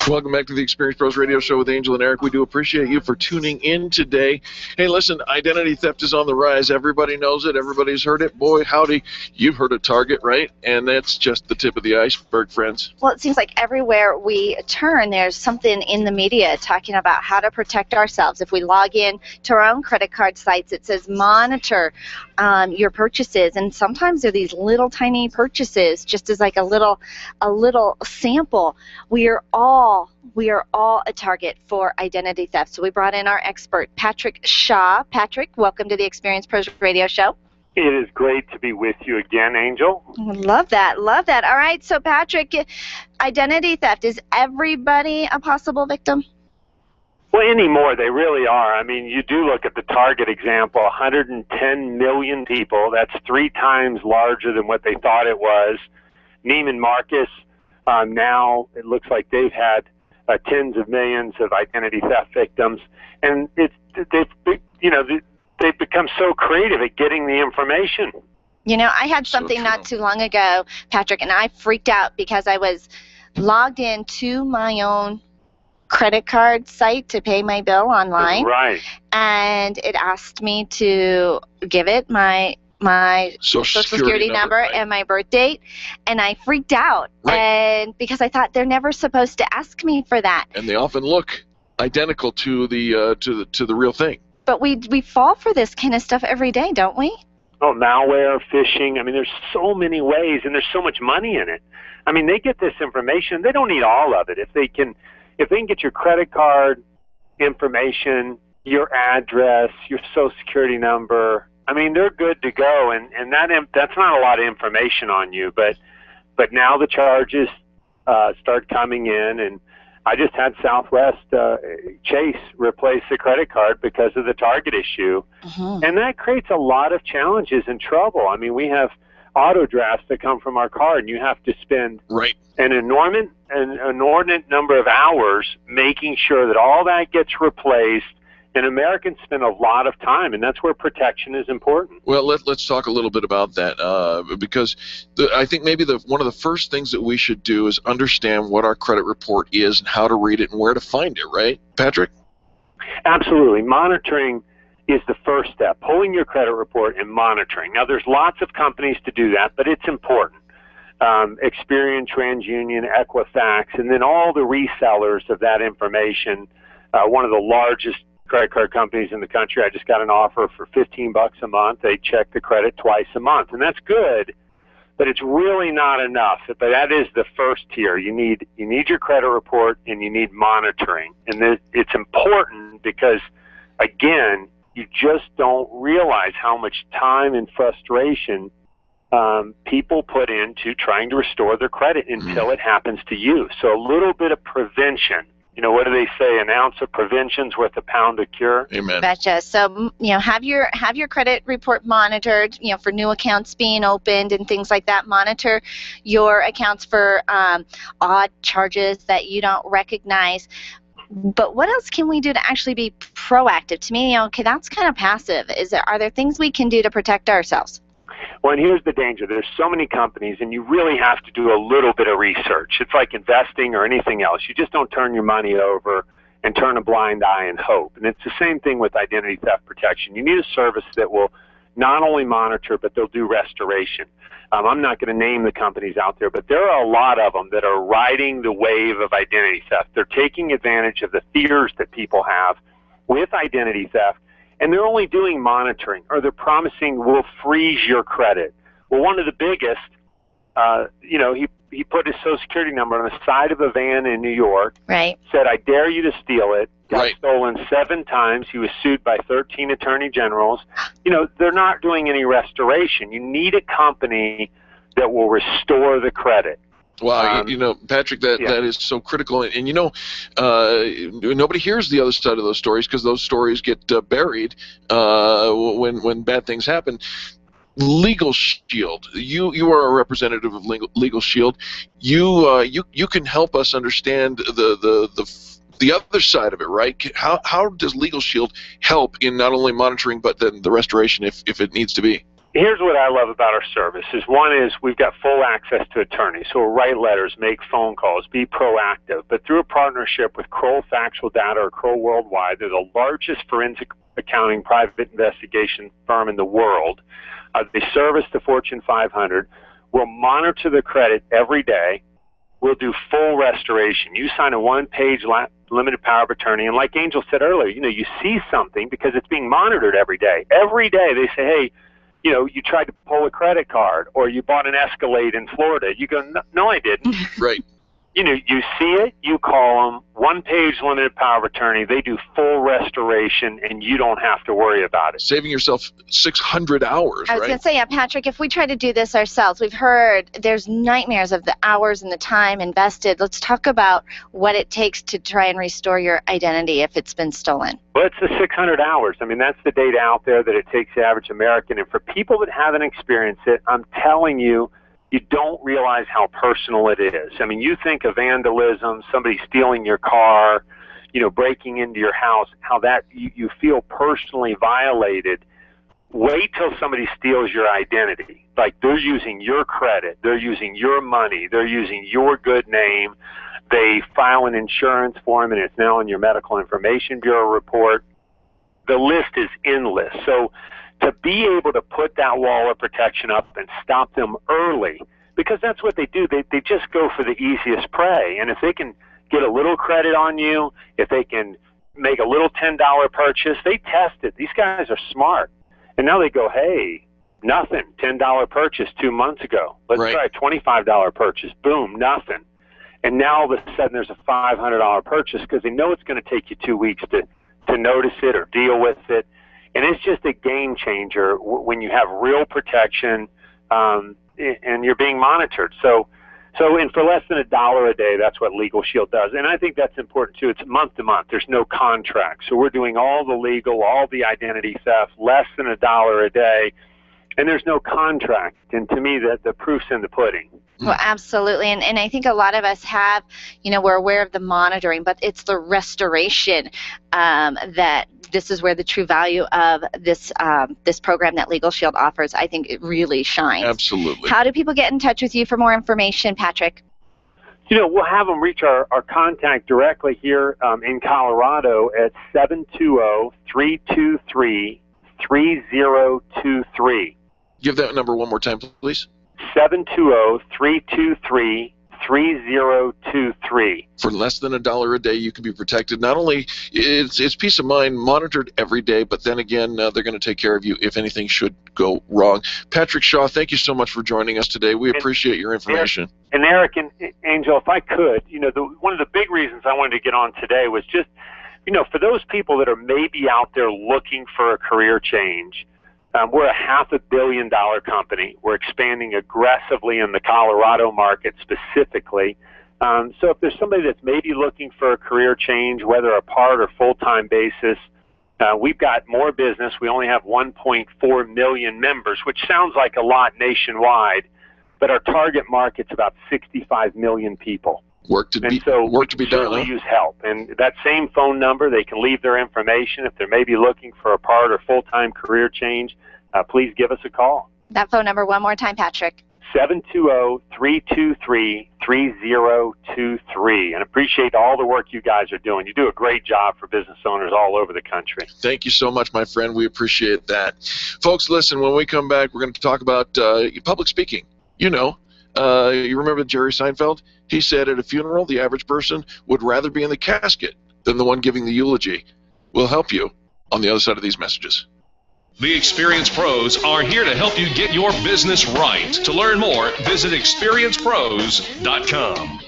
Welcome back to the Experienced Pros Radio Show with Angel and Eric. We do appreciate you for tuning in today. Hey, listen, identity theft is on the rise. Everybody knows it. Everybody's heard it. Boy, howdy, you've heard of Target, right? And that's just the tip of the iceberg, friends. Well, it seems like everywhere we turn, there's something in the media talking about how to protect ourselves. If we log in to our own credit card sites, it says monitor your purchases. And sometimes they're these little tiny purchases, just as like a little sample. We are all a target for identity theft. So we brought in our expert, Patrick Shaw. Patrick, welcome to the Experienced Pros Radio Show. It is great to be with you again, Angel. Love that. Love that. All right. So, Patrick, identity theft, is everybody a possible victim? Well, anymore, they really are. I mean, you do look at the Target example, 110 million people. That's 3 times larger than what they thought it was. Neiman Marcus, now it looks like they've had tens of millions of identity theft victims, and they've become so creative at getting the information. You know, I had something not too long ago, Patrick, and I freaked out because I was logged into my own credit card site to pay my bill online. Right. And it asked me to give it my social security number right. And my birth date, and I freaked out, right. And because I thought they're never supposed to ask me for that. And they often look identical to the real thing. But we fall for this kind of stuff every day, don't we? Oh, malware, phishing. I mean, there's so many ways, and there's so much money in it. I mean, they get this information. They don't need all of it. If they can get your credit card information, your address, your social security number, I mean, they're good to go, and that's not a lot of information on you, but now the charges start coming in, and I just had Southwest Chase replace the credit card because of the Target issue, and that creates a lot of challenges and trouble. I mean, we have auto drafts that come from our card, and you have to spend an inordinate number of hours making sure that all that gets replaced. And Americans spend a lot of time, and that's where protection is important. Well, let's talk a little bit about that, because I think maybe one of the first things that we should do is understand what our credit report is and how to read it and where to find it, right, Patrick? Absolutely. Monitoring is the first step, pulling your credit report and monitoring. Now, there's lots of companies to do that, but it's important. Experian, TransUnion, Equifax, and then all the resellers of that information. One of the largest credit card companies in the country, I just got an offer for $15 a month. They check the credit twice a month, and that's good, but it's really not enough. But that is the first tier. You need your credit report, and you need monitoring, and it's important because, again, you just don't realize how much time and frustration people put into trying to restore their credit until it happens to you. So a little bit of prevention. You know, what do they say? An ounce of prevention's worth a pound of cure. Amen. Betcha. So, have your credit report monitored, for new accounts being opened and things like that. Monitor your accounts for odd charges that you don't recognize. But what else can we do to actually be proactive? To me, that's kind of passive. Are there things we can do to protect ourselves? Well, and here's the danger. There's so many companies, and you really have to do a little bit of research. It's like investing or anything else. You just don't turn your money over and turn a blind eye and hope. And it's the same thing with identity theft protection. You need a service that will not only monitor, but they'll do restoration. I'm not going to name the companies out there, but there are a lot of them that are riding the wave of identity theft. They're taking advantage of the fears that people have with identity theft, and they're only doing monitoring, or they're promising we'll freeze your credit. Well, one of the biggest, he put his Social Security number on the side of a van in New York, said, I dare you to steal it, got stolen 7 times. He was sued by 13 attorney generals. They're not doing any restoration. You need a company that will restore the credit. Wow, Patrick, that is so critical, and nobody hears the other side of those stories because those stories get buried when bad things happen. Legal Shield, you are a representative of Legal Shield. You can help us understand the other side of it, right? How does Legal Shield help in not only monitoring but then the restoration if it needs to be? Here's what I love about our service is, one is we've got full access to attorneys, so we'll write letters, make phone calls, be proactive. But through a partnership with Kroll Factual Data or Kroll Worldwide, they're the largest forensic accounting private investigation firm in the world. They service the Fortune 500. We'll monitor the credit every day. We'll do full restoration. You sign a one-page limited power of attorney, and like Angel said earlier, you see something because it's being monitored every day. Every day they say, hey, you tried to pull a credit card, or you bought an Escalade in Florida. You go, no, I didn't. Right. You see it, you call them, one-page limited power of attorney. They do full restoration, and you don't have to worry about it. Saving yourself 600 hours, I was going to say, Patrick, if we try to do this ourselves, we've heard there's nightmares of the hours and the time invested. Let's talk about what it takes to try and restore your identity if it's been stolen. Well, it's the 600 hours. I mean, that's the data out there that it takes the average American. And for people that haven't experienced it, I'm telling you, you don't realize how personal it is. I mean, you think of vandalism, somebody stealing your car, breaking into your house, how that you feel personally violated. Wait till somebody steals your identity. Like, they're using your credit, they're using your money, they're using your good name. They file an insurance form, and it's now in your Medical Information Bureau report. The list is endless. So to be able to put that wall of protection up and stop them early, because that's what they do. They just go for the easiest prey. And if they can get a little credit on you, if they can make a little $10 purchase, they test it. These guys are smart. And now they go, hey, nothing, $10 purchase 2 months ago. Let's try a $25 purchase. Boom, nothing. And now all of a sudden there's a $500 purchase because they know it's going to take you 2 weeks to notice it or deal with it. And it's just a game changer when you have real protection and you're being monitored. And for less than $1 a day, that's what Legal Shield does. And I think that's important, too. It's month to month. There's no contract. So we're doing all the legal, all the identity theft, less than $1 a day, and there's no contract. And to me, the proof's in the pudding. Well, absolutely. And I think a lot of us have, we're aware of the monitoring, but it's the restoration that this is where the true value of this program that Legal Shield offers, I think it really shines. Absolutely. How do people get in touch with you for more information, Patrick? We'll have them reach our contact directly here in Colorado at 720-323-3023. Give that number one more time, please. 720-323-3023. For less than $1 a day, you can be protected. Not only it's peace of mind, monitored every day, but then again, they're going to take care of you if anything should go wrong. Patrick Shaw, thank you so much for joining us today. We appreciate your information. And Eric and Angel, if I could, one of the big reasons I wanted to get on today was just, for those people that are maybe out there looking for a career change. We're a $500 million company. We're expanding aggressively in the Colorado market specifically. So if there's somebody that's maybe looking for a career change, whether a part or full-time basis, we've got more business. We only have 1.4 million members, which sounds like a lot nationwide, but our target market's about 65 million people. Work to be done. We use help. And that same phone number, they can leave their information. If they're maybe looking for a part or full-time career change, please give us a call. That phone number one more time, Patrick. 720-323-3023. And appreciate all the work you guys are doing. You do a great job for business owners all over the country. Thank you so much, my friend. We appreciate that. Folks, listen, when we come back, we're going to talk about public speaking. You remember Jerry Seinfeld? He said at a funeral, the average person would rather be in the casket than the one giving the eulogy. We'll help you on the other side of these messages. The Experienced Pros are here to help you get your business right. To learn more, visit experiencepros.com.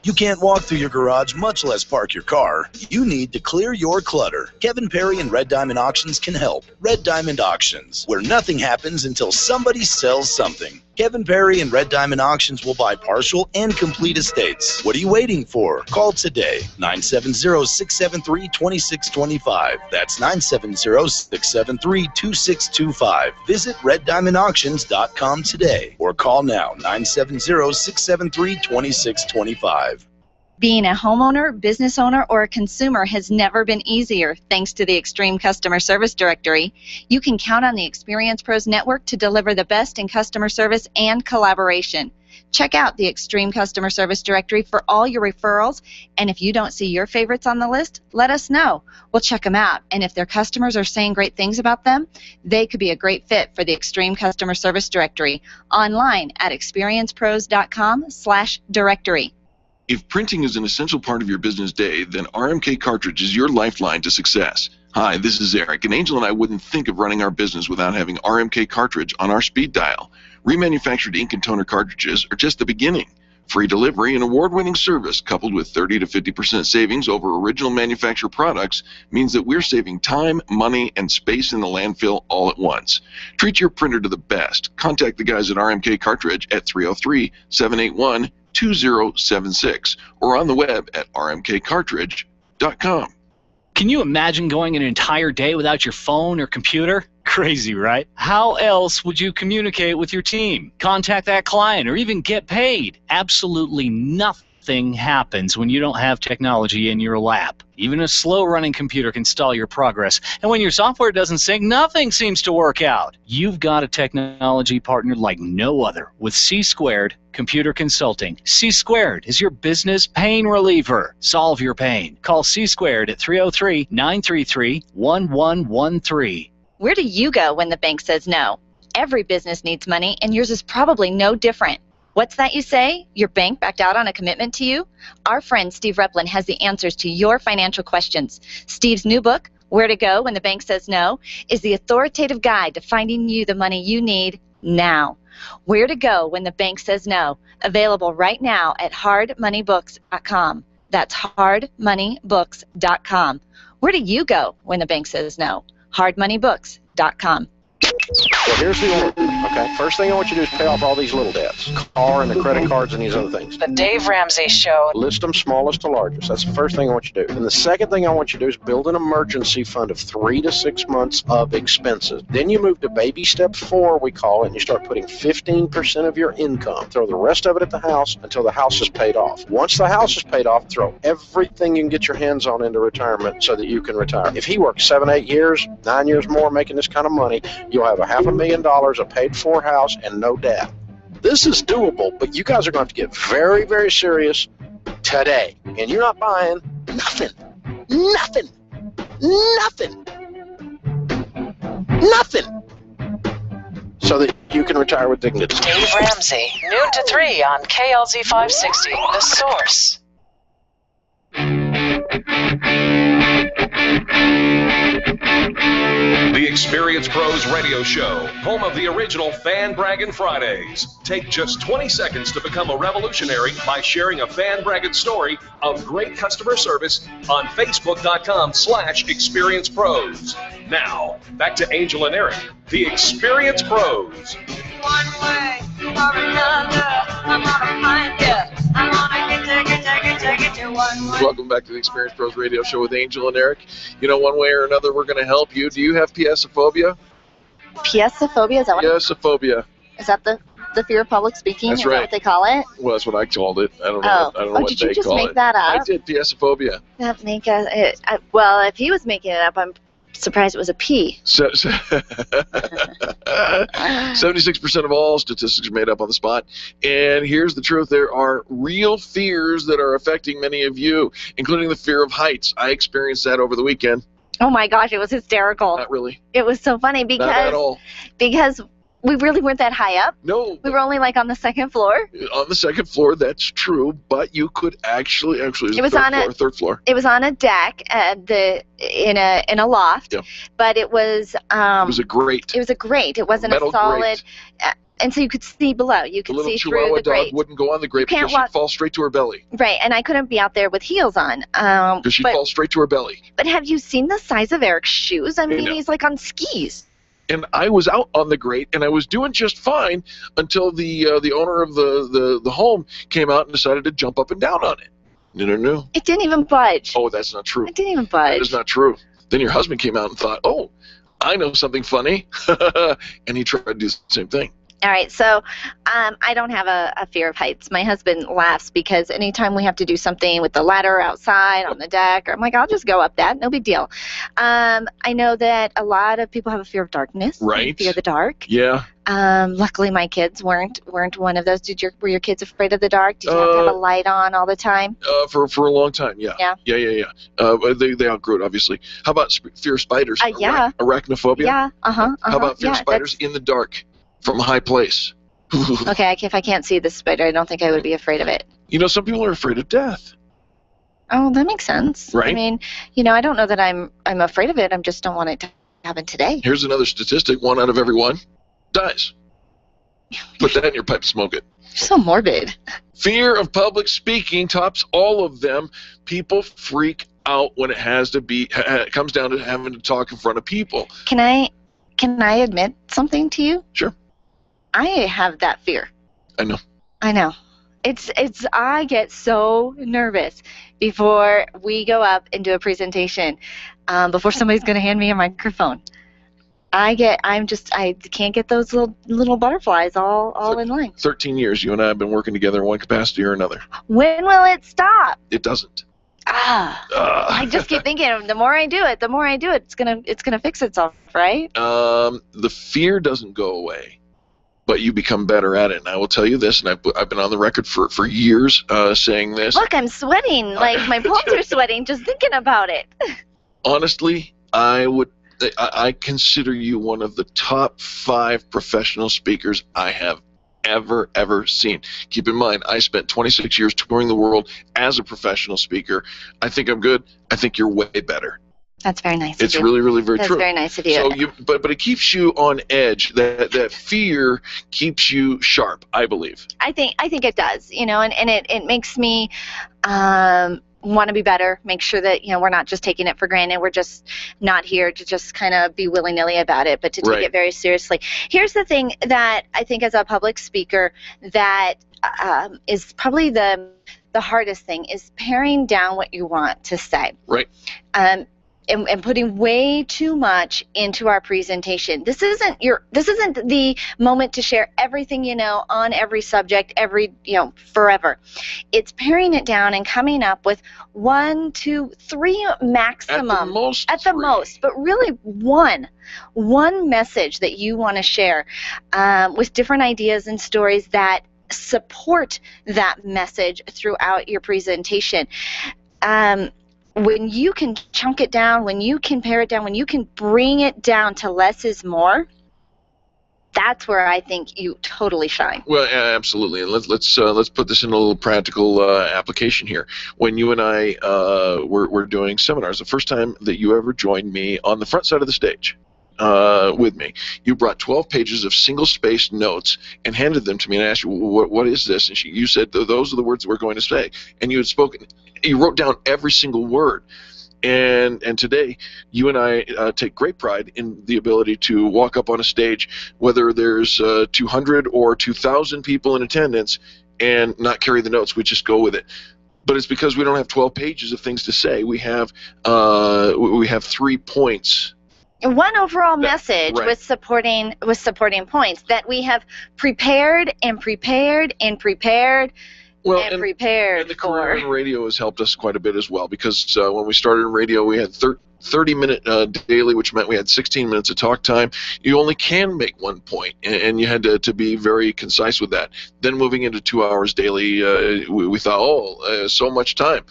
You can't walk through your garage, much less park your car. You need to clear your clutter. Kevin Perry and Red Diamond Auctions can help. Red Diamond Auctions, where nothing happens until somebody sells something. Kevin Perry and Red Diamond Auctions will buy partial and complete estates. What are you waiting for? Call today, 970-673-2625. That's 970-673-2625. Visit reddiamondauctions.com today or call now, 970-673-2625. Being a homeowner, business owner, or a consumer has never been easier thanks to the Extreme Customer Service Directory. You can count on the Experience Pros Network to deliver the best in customer service and collaboration. Check out the Extreme Customer Service Directory for all your referrals, and if you don't see your favorites on the list, let us know. We'll check them out, and if their customers are saying great things about them, they could be a great fit for the Extreme Customer Service Directory. Online at experiencepros.com/directory. If printing is an essential part of your business day, then RMK Cartridge is your lifeline to success. Hi, this is Eric, and Angel and I wouldn't think of running our business without having RMK Cartridge on our speed dial. Remanufactured ink and toner cartridges are just the beginning. Free delivery and award-winning service coupled with 30 to 50% savings over original manufacturer products means that we're saving time, money, and space in the landfill all at once. Treat your printer to the best. Contact the guys at RMK Cartridge at 303-781-2076 or on the web at rmkcartridge.com. Can you imagine going an entire day without your phone or computer? Crazy, right? How else would you communicate with your team, contact that client, or even get paid? Absolutely nothing happens when you don't have technology in your lap. Even a slow-running computer can stall your progress. And when your software doesn't sync, nothing seems to work out. You've got a technology partner like no other with C-Squared Computer Consulting. C-Squared is your business pain reliever. Solve your pain. Call C-Squared at 303-933-1113. Where do you go when the bank says no? Every business needs money, and yours is probably no different. What's that you say? Your bank backed out on a commitment to you? Our friend Steve Replin has the answers to your financial questions. Steve's new book, Where to Go When the Bank Says No, is the authoritative guide to finding you the money you need now. Where to Go When the Bank Says No, available right now at hardmoneybooks.com. That's hardmoneybooks.com. Where do you go when the bank says no? hardmoneybooks.com. Well, here's the order, okay? First thing I want you to do is pay off all these little debts. Car and the credit cards and these other things. The Dave Ramsey Show. List them smallest to largest. That's the first thing I want you to do. And the second thing I want you to do is build an emergency fund of 3 to 6 months of expenses. Then you move to baby step 4, we call it, and you start putting 15% of your income. Throw the rest of it at the house until the house is paid off. Once the house is paid off, throw everything you can get your hands on into retirement so that you can retire. If he works 7, 8 years, 9 years more making this kind of money, you'll have $500,000, a paid-for house, and no debt. This is doable, but you guys are going to have to get very, very serious today. And you're not buying nothing. Nothing. Nothing. Nothing. So that you can retire with dignity. Dave Ramsey, noon to 3 on KLZ 560, The Source. The Experience Pros Radio Show, home of the original Fan Braggin' Fridays. Take just 20 seconds to become a revolutionary by sharing a fan bragging story of great customer service on Facebook.com/Experience Pros. Now, back to Angel and Eric, the Experience Pros. One way or another, I'm gonna find you. I'm gonna take it to one way. Welcome back to the Experience Pros Radio Show with Angel and Eric. You know, one way or another, we're going to help you. Do you have piasophobia? Piasophobia? Is that what? Piasophobia. Is that the fear of public speaking? That's Is right. that what they call it? Well, that's what I called it. I don't know. I don't know what did they you just call make it. that up? I did. Piasophobia. That make well, if he was making it up, I'm surprised it was a P. 76% of all statistics are made up on the spot. And here's the truth. There are real fears that are affecting many of you, including the fear of heights. I experienced that over the weekend. Oh, my gosh, it was hysterical. Not really. It was so funny Not at all. because we really weren't that high up. No. We were only like on the second floor. On the second floor, that's true, but you could actually it was third floor. It was on a deck in a loft. Yeah. But it was it was a grate. It was a grate. It wasn't a solid grate. And so you could see below. You could see through the grate. The little Chihuahua dog wouldn't go on the grate because she'd fall straight to her belly. Right, and I couldn't be out there with heels on. Because she'd fall straight to her belly. But have you seen the size of Eric's shoes? I mean, he's like on skis. And I was out on the grate, and I was doing just fine until the owner of the home came out and decided to jump up and down on it. No. It didn't even budge. Oh, that's not true. It didn't even budge. That is not true. Then your husband came out and thought, oh, I know something funny. And he tried to do the same thing. All right, so I don't have a fear of heights. My husband laughs because anytime we have to do something with the ladder outside on the deck, I'm like, I'll just go up that. No big deal. I know that a lot of people have a fear of darkness. Right. Fear of the dark. Yeah. Luckily, my kids weren't one of those. Were your kids afraid of the dark? Did you have to have a light on all the time? For a long time, yeah. Yeah. They outgrew it, obviously. How about fear of spiders? Yeah. Arachnophobia? Yeah. How about fear of spiders in the dark from a high place? Okay, if I can't see the spider, I don't think I would be afraid of it. You know, some people are afraid of death. Oh, that makes sense. Right. I mean, I don't know that I'm afraid of it. I just don't want it to happen today. Here's another statistic. 1 out of every 1 dies. Put that in your pipe, smoke it. So morbid. Fear of public speaking tops all of them. People freak out when it comes down to having to talk in front of people. Can I admit something to you? Sure. I have that fear. I know. I get so nervous before we go up and do a presentation, before somebody's going to hand me a microphone. I can't get those little butterflies all in line. 13 years, you and I have been working together in one capacity or another. When will it stop? It doesn't. I just keep thinking, the more I do it, it's gonna fix itself, right? The fear doesn't go away, but you become better at it. And I will tell you this, and I've been on the record for years saying this. Look, I'm sweating. Like, my palms are sweating just thinking about it. Honestly, I consider you one of the top 5 professional speakers I have ever seen. Keep in mind, I spent 26 years touring the world as a professional speaker. I think I'm good. I think you're way better. That's very nice of you. It's really, really very true. That's very nice of you. So but it keeps you on edge. That fear keeps you sharp, I believe. I think it does, and it makes me want to be better, make sure that, we're not just taking it for granted. We're just not here to just kind of be willy-nilly about it, but to take it very seriously. Here's the thing that I think as a public speaker that is probably the hardest thing is paring down what you want to say. Right. And putting way too much into our presentation. This isn't the moment to share everything you know on every subject, forever. It's paring it down and coming up with 1, 2, 3 maximum. At the most, but really one message that you want to share with different ideas and stories that support that message throughout your presentation. When you can chunk it down, when you can pare it down, when you can bring it down to less is more, that's where I think you totally shine. Well, absolutely. And let's put this in a little practical application here. When you and I were doing seminars, the first time that you ever joined me on the front side of the stage with me, you brought 12 pages of single-spaced notes and handed them to me, and I asked you, what is this? And you said, those are the words we're going to say. And you had spoken. You wrote down every single word. And today, you and I take great pride in the ability to walk up on a stage, whether there's 200 or 2,000 people in attendance, and not carry the notes. We just go with it. But it's because we don't have 12 pages of things to say. We have 3 points. One overall message with supporting points that we have prepared and prepared and prepared. And the career in radio has helped us quite a bit as well, because when we started in radio, we had 30-minute daily, which meant we had 16 minutes of talk time. You only can make 1 point, and you had to be very concise with that. Then moving into 2 hours daily, we thought, so much time.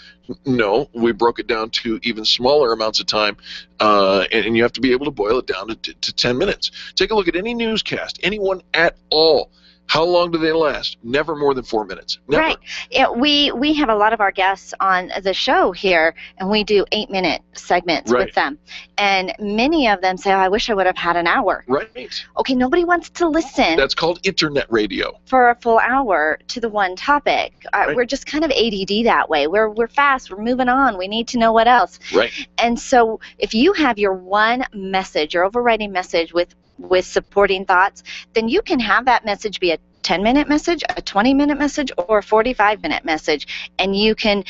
No, we broke it down to even smaller amounts of time, and you have to be able to boil it down to 10 minutes. Take a look at any newscast, anyone at all. How long do they last? Never more than 4 minutes. Never. Right. We have a lot of our guests on the show here, and we do 8-minute segments with them. And many of them say, I wish I would have had an hour. Right. Okay, nobody wants to listen. That's called internet radio. For a full hour to the one topic. We're just kind of ADD that way. We're fast. We're moving on. We need to know what else. Right. And so if you have your one message, your overriding message with supporting thoughts, then you can have that message be a 10-minute message, a 20-minute message, or a 45-minute message, and you can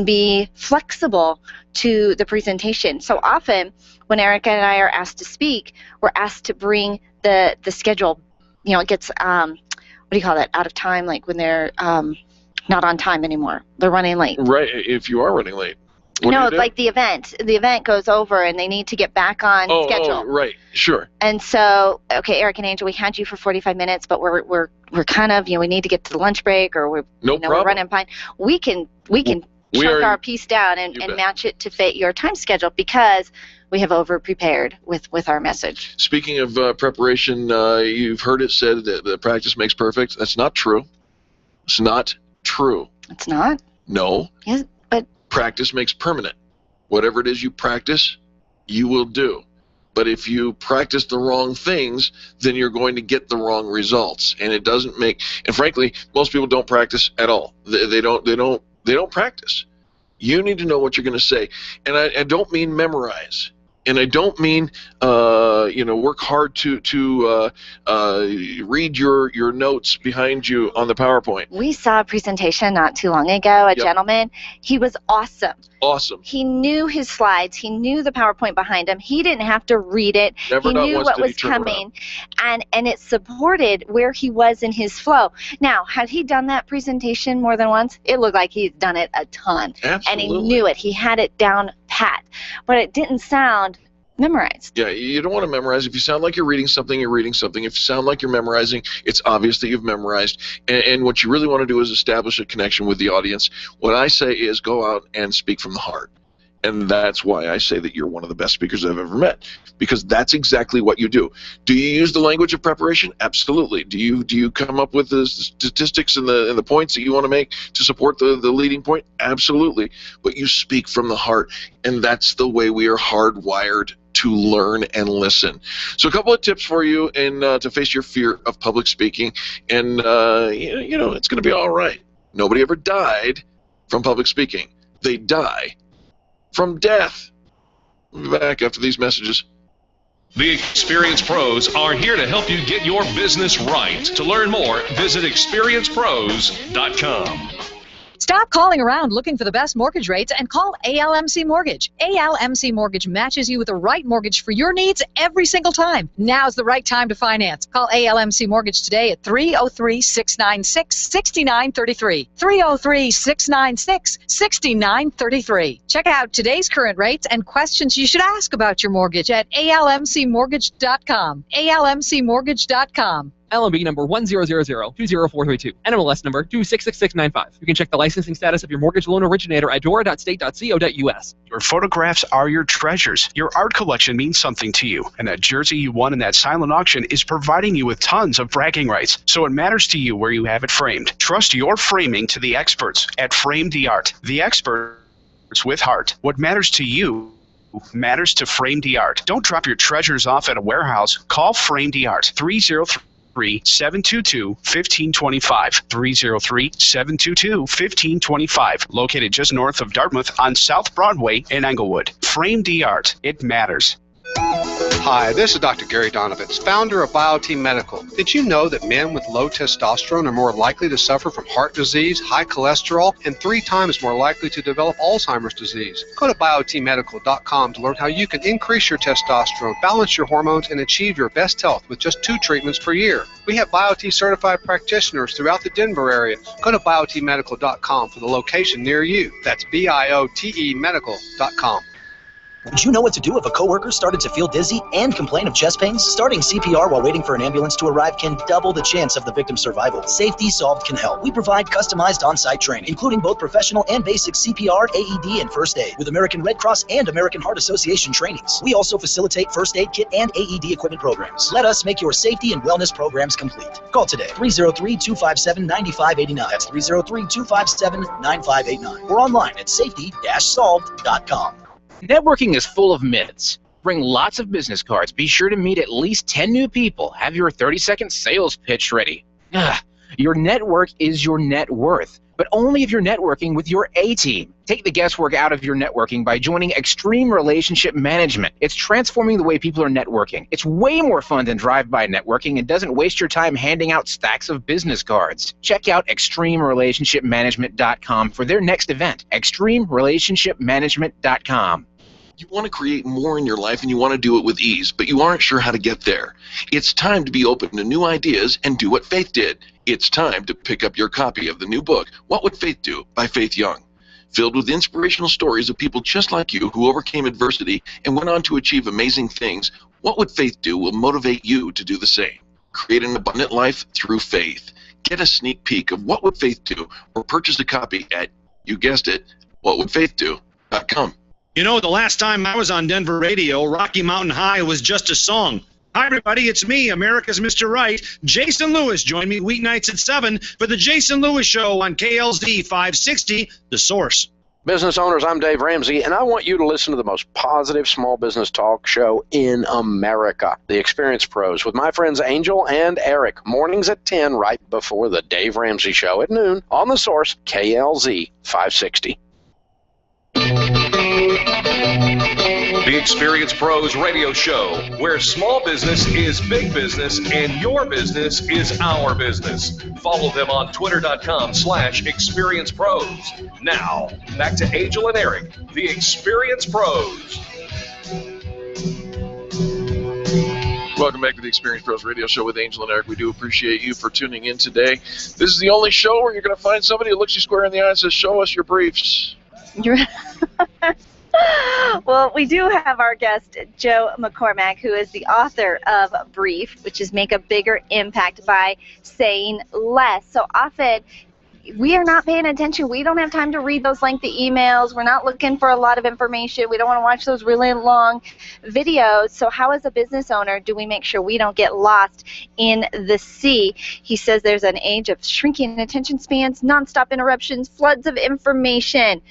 be flexible to the presentation. So often when Erica and I are asked to speak, we're asked to bring the schedule, it gets what do you call that, out of time, like when they're not on time anymore, they're running late. Right. If you are running late. No, like the event goes over and they need to get back on schedule. Oh, right, sure. And so, okay, Eric and Angel, we had you for 45 minutes, but we're kind of, we need to get to the lunch break, or we're running behind. We can chunk our piece down and match it to fit your time schedule, because we have over-prepared with our message. Speaking of preparation, you've heard it said that practice makes perfect. That's not true. It's not true. It's not? No. Yes, but practice makes permanent. Whatever it is you practice, you will do. But if you practice the wrong things, then you're going to get the wrong results. And it doesn't make. And frankly, most people don't practice at all. They don't practice. You need to know what you're going to say. And I don't mean memorize. And I don't mean work hard to read your notes behind you on the PowerPoint. We saw a presentation not too long ago, a gentleman. He was awesome. Awesome. He knew his slides. He knew the PowerPoint behind him. He didn't have to read it. He knew what was coming. And it supported where he was in his flow. Now, had he done that presentation more than once, it looked like he'd done it a ton. Absolutely. And he knew it. He had it down pat. But it didn't sound memorized. Yeah, you don't want to memorize. If you sound like you're reading something, you're reading something. If you sound like you're memorizing, it's obvious that you've memorized. And what you really want to do is establish a connection with the audience. What I say is go out and speak from the heart. And that's why I say that you're one of the best speakers I've ever met, because that's exactly what you do. Do you use the language of preparation? Absolutely. Do you come up with the statistics and the points that you want to make to support the leading point? Absolutely. But you speak from the heart, and that's the way we are hardwired to learn and listen. So a couple of tips for you to face your fear of public speaking, and it's going to be all right. Nobody ever died from public speaking. they die from death. We'll be back after these messages. The Experience Pros are here to help you get your business right. To learn more, visit experiencepros.com. Stop calling around looking for the best mortgage rates and call ALMC Mortgage. ALMC Mortgage matches you with the right mortgage for your needs every single time. Now's the right time to finance. Call ALMC Mortgage today at 303-696-6933. 303-696-6933. Check out today's current rates and questions you should ask about your mortgage at almcmortgage.com. almcmortgage.com. LMB number 100020432. NMLS number 266695. You can check the licensing status of your mortgage loan originator at dora.state.co.us. Your photographs are your treasures. Your art collection means something to you, and that jersey you won in that silent auction is providing you with tons of bragging rights, so it matters to you where you have it framed. Trust your framing to the experts at Frame the Art. The experts with heart. What matters to you matters to Frame the Art. Don't drop your treasures off at a warehouse. Call Frame the Art. 303-722-1525. 303-722-1525. Located just north of Dartmouth on South Broadway in Englewood. Frame the Art. It matters. Hi, this is Dr. Gary Donovitz, founder of BioT Medical. Did you know that men with low testosterone are more likely to suffer from heart disease, high cholesterol, and 3 times more likely to develop Alzheimer's disease? Go to biotmedical.com to learn how you can increase your testosterone, balance your hormones, and achieve your best health with just 2 treatments per year. We have BioT certified practitioners throughout the Denver area. Go to biotmedical.com for the location near you. That's biotmedical.com. Did you know what to do if a coworker started to feel dizzy and complain of chest pains? Starting CPR while waiting for an ambulance to arrive can double the chance of the victim's survival. Safety Solved can help. We provide customized on-site training, including both professional and basic CPR, AED, and first aid, with American Red Cross and American Heart Association trainings. We also facilitate first aid kit and AED equipment programs. Let us make your safety and wellness programs complete. Call today, 303-257-9589. That's 303-257-9589. Or online at safety-solved.com. Networking is full of myths. Bring lots of business cards. Be sure to meet at least 10 new people. Have your 30-second sales pitch ready. Your network is your net worth, but only if you're networking with your A-team. Take the guesswork out of your networking by joining Extreme Relationship Management. It's transforming the way people are networking. It's way more fun than drive-by networking and doesn't waste your time handing out stacks of business cards. Check out ExtremeRelationshipManagement.com for their next event. ExtremeRelationshipManagement.com. You want to create more in your life and you want to do it with ease, but you aren't sure how to get there. It's time to be open to new ideas and do what Faith did. It's time to pick up your copy of the new book, What Would Faith Do? By Faith Young. Filled with inspirational stories of people just like you who overcame adversity and went on to achieve amazing things, What Would Faith Do? Will motivate you to do the same. Create an abundant life through faith. Get a sneak peek of What Would Faith Do? Or purchase a copy at, you guessed it, whatwouldfaithdo.com. You know, the last time I was on Denver radio, Rocky Mountain High was just a song. Hi, everybody, it's me, America's Mr. Right. Jason Lewis. Join me weeknights at 7 for the Jason Lewis Show on KLZ 560, The Source. Business owners, I'm Dave Ramsey, and I want you to listen to the most positive small business talk show in America, The Experience Pros, with my friends Angel and Eric, mornings at 10, right before the Dave Ramsey Show at noon on The Source, KLZ 560. The Experience Pros radio show, where small business is big business and your business is our business. Follow them on twitter.com/experiencepros. Now, back to Angel and Eric, the Experience Pros. Welcome back to the Experience Pros Radio Show with Angel and Eric. We do appreciate you for tuning in today. This is the only show where you're going to find somebody who looks you square in the eye and says, show us your briefs. Well, we do have our guest, Joe McCormack, who is the author of Brief, which is Make a Bigger Impact by Saying Less. So often, we are not paying attention. We don't have time to read those lengthy emails. We're not looking for a lot of information. We don't want to watch those really long videos. So how, as a business owner, do we make sure we don't get lost in the sea? He says there's an age of shrinking attention spans, nonstop interruptions, floods of information.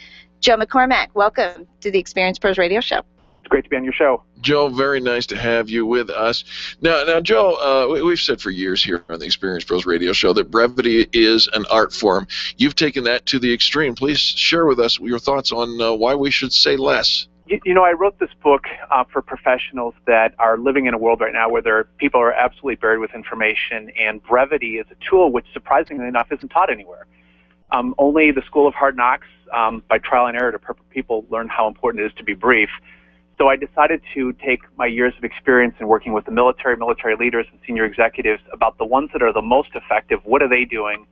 Joe McCormack, welcome to the Experience Pros Radio Show. great to be on your show. Joe, very nice to have you with us. Now, Joe, we've said for years here on the Experience Pros Radio Show that brevity is an art form. You've taken that to the extreme. Please share with us your thoughts on why we should say less. You know, I wrote this book for professionals that are living in a world right now where people are absolutely buried with information, and brevity is a tool which, surprisingly enough, isn't taught anywhere. Only the School of Hard Knocks, by trial and error, to people learn how important it is to be brief. So I decided to take my years of experience in working with the military leaders, and senior executives about the ones that are the most effective. What are they doing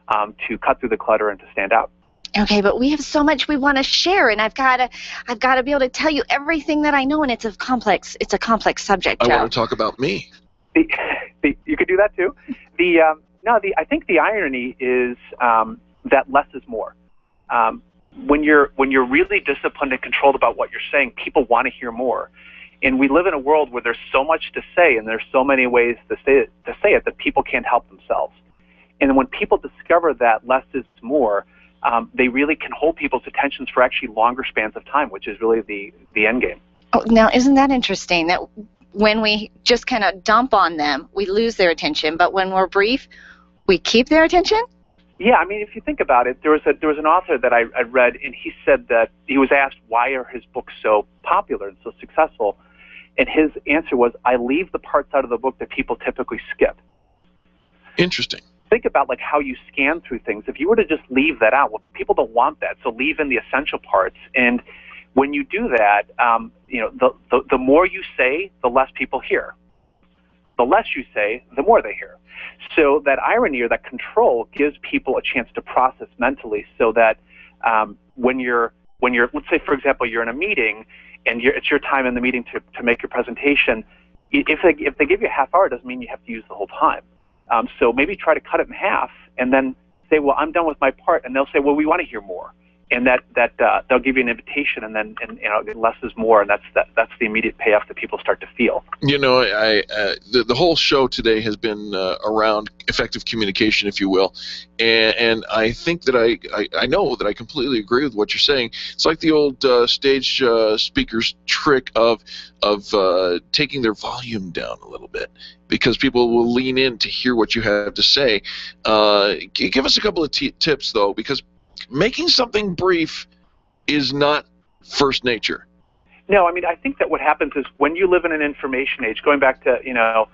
to cut through the clutter and to stand out? Okay, but we have so much we want to share, and I've got to be able to tell you everything that I know, and it's a complex subject, Joe. I want to talk about me. You could do that too. I think the irony is that less is more. When you're really disciplined and controlled about what you're saying, people want to hear more. And we live in a world where there's so much to say, and there's so many ways to say it that people can't help themselves. And when people discover that less is more, they really can hold people's attentions for actually longer spans of time, which is really the end game. Oh, now, isn't that interesting that when we just kind of dump on them, we lose their attention, but when we're brief, we keep their attention? Yeah, I mean, if you think about it, there was an author that I read, and he said that he was asked why are his books so popular and so successful, and his answer was, I leave the parts out of the book that people typically skip. Interesting. Think about like how you scan through things. If you were to just leave that out, well, people don't want that. So leave in the essential parts. And when you do that, the more you say, the less people hear. The less you say, the more they hear. So that irony or that control gives people a chance to process mentally, so that when you're let's say, for example, you're in a meeting and it's your time in the meeting to make your presentation. If they give you a half hour, it doesn't mean you have to use the whole time. So maybe try to cut it in half and then say, well, I'm done with my part. And they'll say, well, we want to hear more. And that they'll give you an invitation, and then less is more, and that's the immediate payoff that people start to feel. You know, the whole show today has been around effective communication, if you will, and I think that I know that I completely agree with what you're saying. It's like the old stage speaker's trick of taking their volume down a little bit, because people will lean in to hear what you have to say. Give us a couple of tips, though, because making something brief is not first nature. No, I mean, I think that what happens is when you live in an information age, going back to,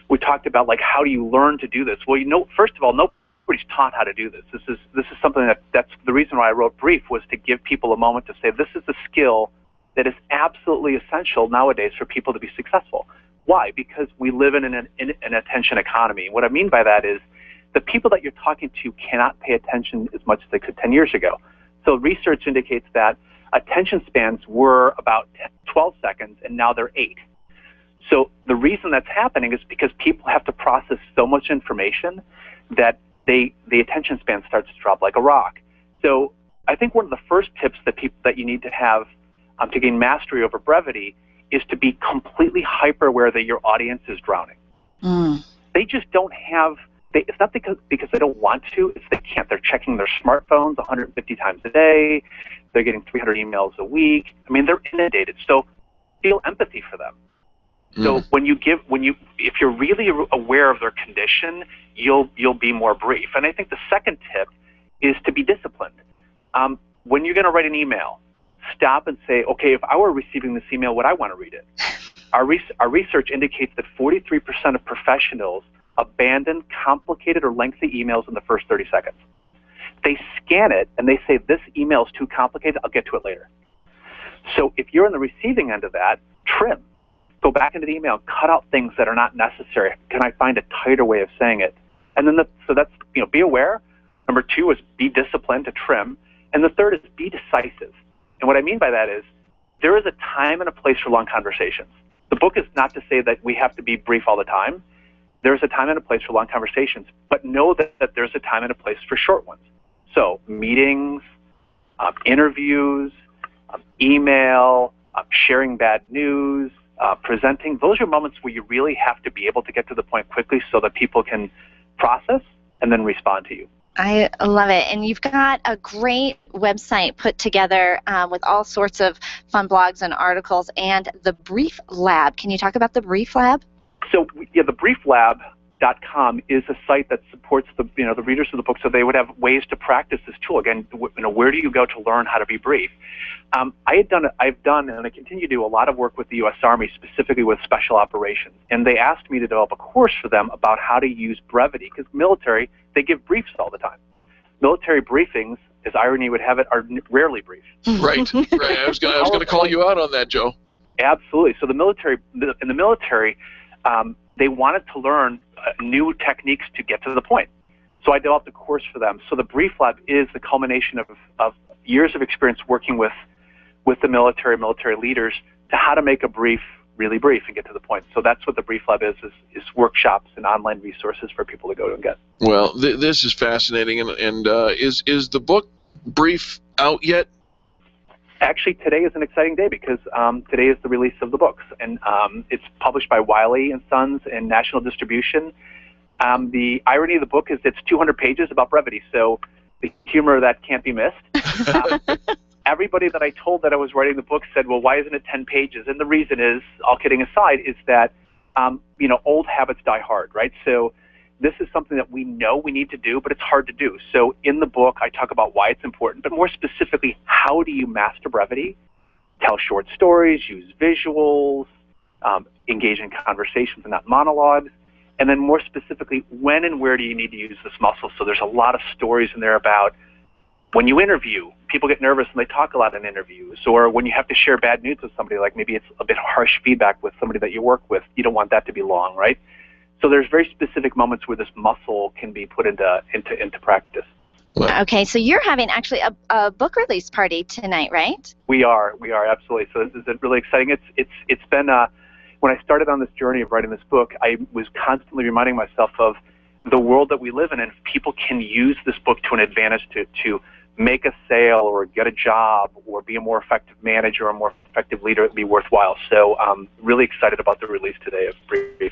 we talked about like how do you learn to do this? Well, first of all, nobody's taught how to do this. This is something that's the reason why I wrote Brief, was to give people a moment to say this is a skill that is absolutely essential nowadays for people to be successful. Why? Because we live in an attention economy. What I mean by that is the people that you're talking to cannot pay attention as much as they could 10 years ago. So research indicates that attention spans were about 12 seconds, and now they're 8. So the reason that's happening is because people have to process so much information that the attention span starts to drop like a rock. So I think one of the first tips that you need to have to gain mastery over brevity is to be completely hyper aware that your audience is drowning. They just don't have. It's not because they don't want to, it's they can't. They're checking their smartphones 150 times a day. They're getting 300 emails a week. I mean, they're inundated. So feel empathy for them. So if you're really aware of their condition, you'll be more brief. And I think the second tip is to be disciplined. When you're going to write an email, stop and say, okay, if I were receiving this email, would I want to read it? Our research indicates that 43% of professionals abandon complicated or lengthy emails in the first 30 seconds. They scan it and they say, this email is too complicated, I'll get to it later. So if you're on the receiving end of that, trim. Go back into the email and cut out things that are not necessary. Can I find a tighter way of saying it? And then so that's, be aware. Number 2 is be disciplined, to trim. And the third is be decisive. And what I mean by that is there is a time and a place for long conversations. The book is not to say that we have to be brief all the time. There's a time and a place for long conversations, but know that there's a time and a place for short ones. So meetings, interviews, email, sharing bad news, presenting, those are moments where you really have to be able to get to the point quickly so that people can process and then respond to you. I love it. And you've got a great website put together with all sorts of fun blogs and articles, and the Brief Lab. Can you talk about the Brief Lab? So, yeah, the brieflab.com is a site that supports the readers of the book, so they would have ways to practice this tool. Again, where do you go to learn how to be brief? I've done, and I continue to do a lot of work with the U.S. Army, specifically with special operations. And they asked me to develop a course for them about how to use brevity, because military, they give briefs all the time. Military briefings, as irony would have it, are rarely brief. Right. I was going to call you out on that, Joe. Absolutely. So in the military, they wanted to learn new techniques to get to the point. So I developed a course for them. So the Brief Lab is the culmination of years of experience working with the military leaders to how to make a brief really brief and get to the point. So that's what the Brief Lab is workshops and online resources for people to go to and get. Well, this is fascinating. And is the book Brief out yet? Actually, today is an exciting day because today is the release of the books, and it's published by Wiley & Sons and National Distribution. The irony of the book is it's 200 pages about brevity, so the humor of that can't be missed. Everybody that I told that I was writing the book said, well, why isn't it 10 pages? And the reason is, all kidding aside, is that old habits die hard, right? So this is something that we know we need to do, but it's hard to do. So in the book, I talk about why it's important, but more specifically, how do you master brevity? Tell short stories, use visuals, engage in conversations and not monologues. And then more specifically, when and where do you need to use this muscle? So there's a lot of stories in there about when you interview, people get nervous and they talk a lot in interviews, or when you have to share bad news with somebody, like maybe it's a bit harsh feedback with somebody that you work with, you don't want that to be long, right? So there's very specific moments where this muscle can be put into practice. Okay, so you're having actually a book release party tonight, right? We are absolutely. So this is really exciting. It's been when I started on this journey of writing this book, I was constantly reminding myself of the world that we live in, and if people can use this book to an advantage to make a sale or get a job or be a more effective manager or a more effective leader, it'd be worthwhile. So I'm really excited about the release today of Brief.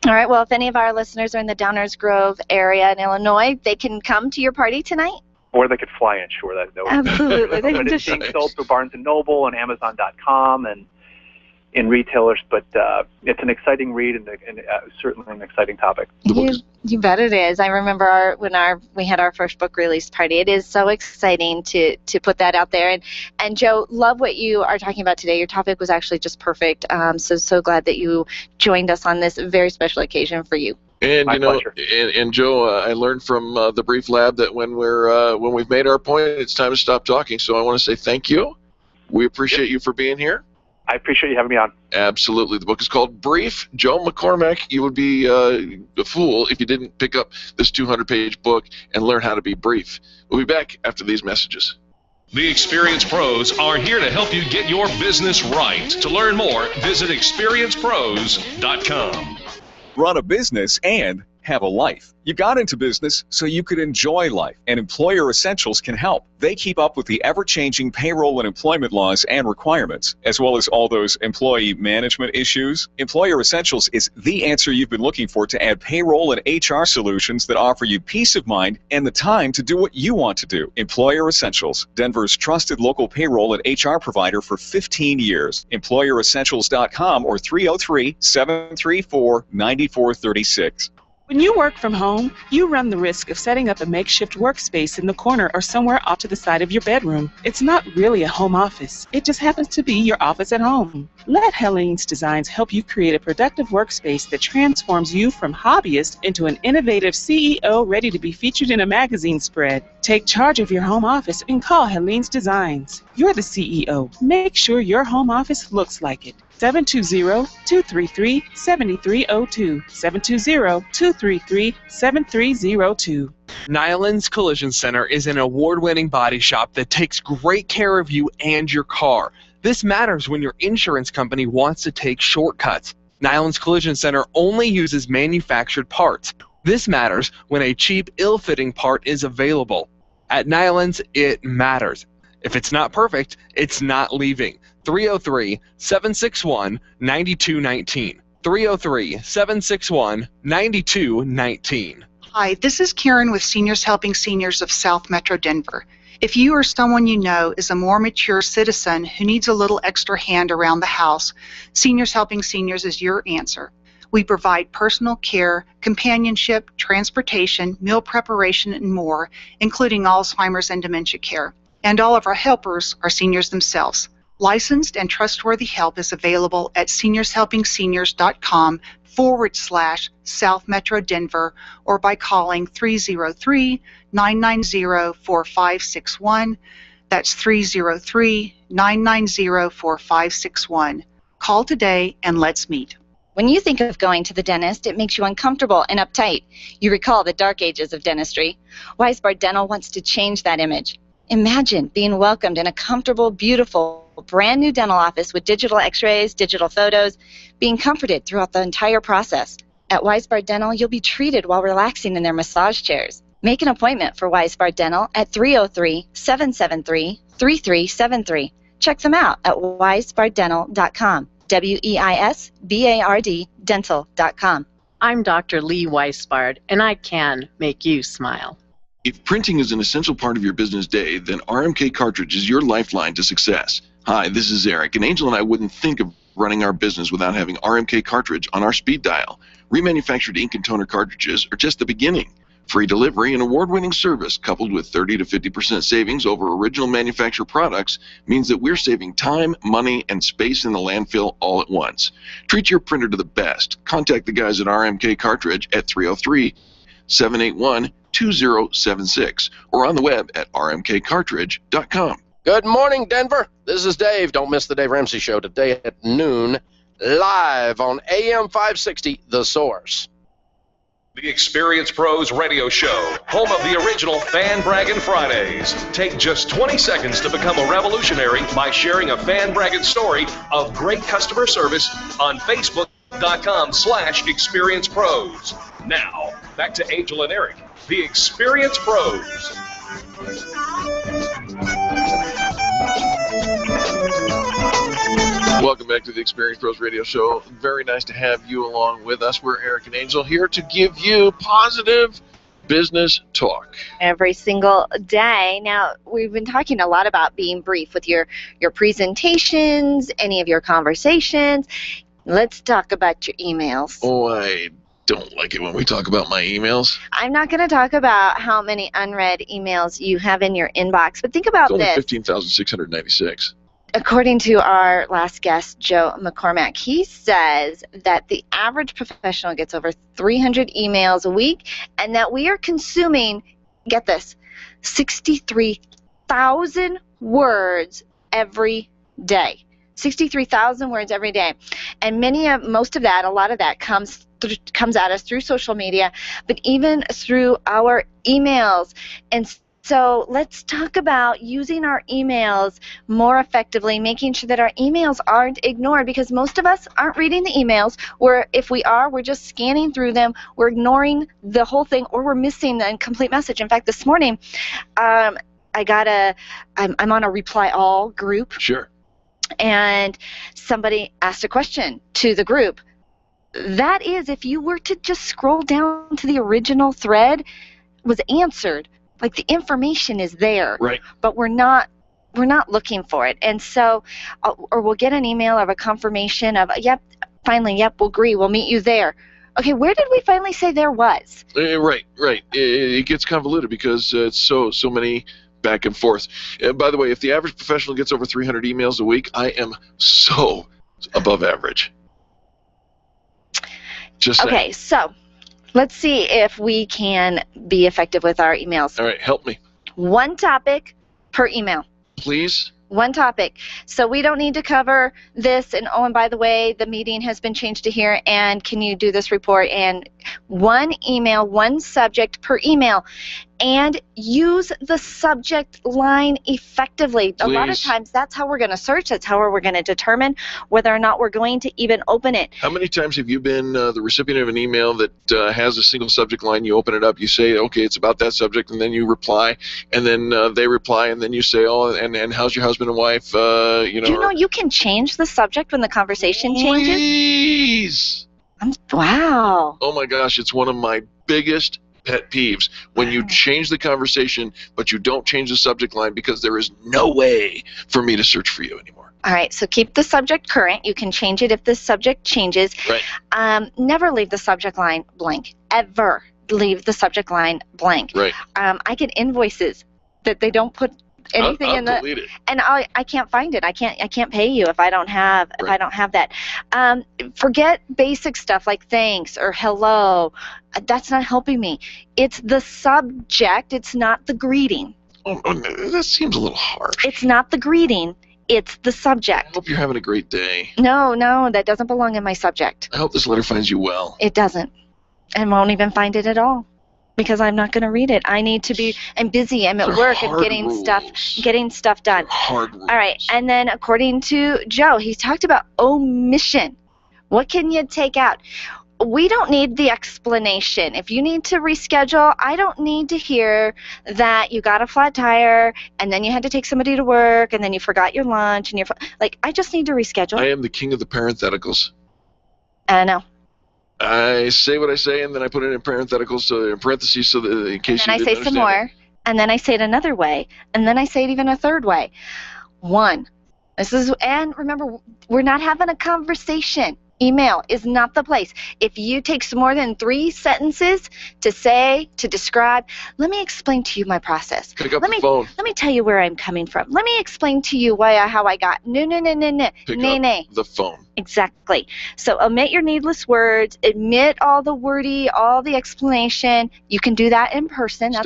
All right, well, if any of our listeners are in the Downers Grove area in Illinois, they can come to your party tonight? Or they could fly in, sure. Absolutely. They can it's being sold through Barnes & Noble and Amazon.com and in retailers, but it's an exciting read and certainly an exciting topic. You bet it is. I remember when we had our first book release party. It is so exciting to put that out there. And Joe, love what you are talking about today. Your topic was actually just perfect. So glad that you joined us on this very special occasion for you. And and Joe, I learned from the Brief Lab that when we've made our point, it's time to stop talking. So I want to say thank you. We appreciate you for being here. I appreciate you having me on. Absolutely. The book is called Brief. Joe McCormack, you would be a fool if you didn't pick up this 200-page book and learn how to be brief. We'll be back after these messages. The Experience Pros are here to help you get your business right. To learn more, visit experiencepros.com. Run a business and have a life. You got into business so you could enjoy life, and Employer Essentials can help. They keep up with the ever-changing payroll and employment laws and requirements, as well as all those employee management issues. Employer Essentials is the answer you've been looking for to add payroll and HR solutions that offer you peace of mind and the time to do what you want to do. Employer Essentials, Denver's trusted local payroll and HR provider for 15 years. EmployerEssentials.com or 303-734-9436. When you work from home, you run the risk of setting up a makeshift workspace in the corner or somewhere off to the side of your bedroom. It's not really a home office. It just happens to be your office at home. Let Helene's Designs help you create a productive workspace that transforms you from hobbyist into an innovative CEO ready to be featured in a magazine spread. Take charge of your home office and call Helene's Designs. You're the CEO. Make sure your home office looks like it. 720-233-7302. 720-233-7302. Nyland's Collision Center is an award-winning body shop that takes great care of you and your car. This matters when your insurance company wants to take shortcuts. Nyland's Collision Center only uses manufactured parts. This matters when a cheap, ill-fitting part is available. At Nyland's, it matters. If it's not perfect, it's not leaving. 303-761-9219. 303-761-9219. Hi, this is Karen with Seniors Helping Seniors of South Metro Denver. If you or someone you know is a more mature citizen who needs a little extra hand around the house, Seniors Helping Seniors is your answer. We provide personal care, companionship, transportation, meal preparation, and more, including Alzheimer's and dementia care. And all of our helpers are seniors themselves. Licensed and trustworthy help is available at seniorshelpingSeniors.com/South Metro Denver or by calling 303-990-4561. That's 303-990-4561. Call today and let's meet. When you think of going to the dentist, it makes you uncomfortable and uptight. You recall the dark ages of dentistry. Weisbard Dental wants to change that image. Imagine being welcomed in a comfortable, beautiful, brand new dental office with digital x-rays, digital photos, being comforted throughout the entire process. At Weisbard Dental, you'll be treated while relaxing in their massage chairs. Make an appointment for Weisbard Dental at 303-773-3373. Check them out at weisbarddental.com. WEISBARD dental.com. I'm Dr. Lee Weisbard, and I can make you smile. If printing is an essential part of your business day, then RMK Cartridge is your lifeline to success. Hi, this is Eric, and Angel and I wouldn't think of running our business without having RMK Cartridge on our speed dial. Remanufactured ink and toner cartridges are just the beginning. Free delivery and award-winning service coupled with 30 to 50% savings over original manufacturer products means that we're saving time, money, and space in the landfill all at once. Treat your printer to the best. Contact the guys at RMK Cartridge at 303-781-2076 or on the web at rmkcartridge.com. Good morning, Denver. This is Dave. Don't miss the Dave Ramsey Show today at noon, live on AM 560, The Source. The Experience Pros Radio Show, home of the original Fan Braggin' Fridays. Take just 20 seconds to become a revolutionary by sharing a fan bragging story of great customer service on Facebook.com/Experience Pros. Now, back to Angel and Eric, the Experience Pros. Welcome back to the Experience Pros Radio Show. Very nice to have you along with us. We're Eric and Angel here to give you positive business talk. Every single day. Now, we've been talking a lot about being brief with your presentations, any of your conversations. Let's talk about your emails. Oh, I don't like it when we talk about my emails. I'm not going to talk about how many unread emails you have in your inbox, but think about It's only this. 15,696. According to our last guest, Joe McCormack, he says that the average professional gets over 300 emails a week and that we are consuming, get this, 63,000 words every day. 63,000 words every day. And most of that, a lot of that comes at us through social media, but even through our emails. And so let's talk about using our emails more effectively, making sure that our emails aren't ignored, because most of us aren't reading the emails. If we are, we're just scanning through them, we're ignoring the whole thing, or we're missing the complete message. In fact, this morning, I'm on a reply all group. Sure. And somebody asked a question to the group. That is, if you were to just scroll down to the original thread, was answered. Like, the information is there, right? But we're not looking for it. And so, or we'll get an email of a confirmation of, yep, we'll agree, we'll meet you there. Okay, where did we finally say there was? Right. It gets convoluted because it's so many back and forth. By the way, if the average professional gets over 300 emails a week, I am so above average. Okay, so let's see if we can be effective with our emails. All right, help me. One topic per email. Please. One topic. So we don't need to cover this, and by the way, the meeting has been changed to here, and can you do this report? And one email, one subject per email. And use the subject line effectively. Please. A lot of times that's how we're going to search. That's how we're going to determine whether or not we're going to even open it. How many times have you been the recipient of an email that has a single subject line? You open it up, you say, okay, it's about that subject, and then you reply, and then they reply, and then you say, oh, and how's your husband and wife? Do you know you can change the subject when the conversation changes? Please. Wow. Oh my gosh, it's one of my biggest pet peeves when you change the conversation, but you don't change the subject line because there is no way for me to search for you anymore. All right, so keep the subject current. You can change it if the subject changes. Right. Never leave the subject line blank. Ever leave the subject line blank. Right. I get invoices that they don't put anything I'll in the, delete it. and I can't find it. I can't pay you if I don't have that. Forget basic stuff like thanks or hello. That's not helping me. It's the subject. It's not the greeting. Oh, that seems a little harsh. It's not the greeting. It's the subject. I hope you're having a great day. No, that doesn't belong in my subject. I hope this letter finds you well. It doesn't, and won't even find it at all. Because I'm not going to read it. I'm busy. I'm at work. I'm getting stuff done. Hard rules. All right. And then according to Joe, he talked about omission. What can you take out? We don't need the explanation. If you need to reschedule, I don't need to hear that you got a flat tire and then you had to take somebody to work and then you forgot your lunch and I just need to reschedule. I am the king of the parentheticals. I know. I say what I say, and then I put it in parentheticals, so in parentheses, so that in case you didn't understand. And I say some more, and then I say it another way, and then I say it even a third way. And remember, we're not having a conversation. Email is not the place. If you take more than 3 sentences to describe, let me explain to you my process. Pick up the phone. Let me tell you where I'm coming from. Let me explain to you how I got. No. Pick up the phone. Exactly. So omit your needless words. Omit all the wordy, all the explanation. You can do that in person.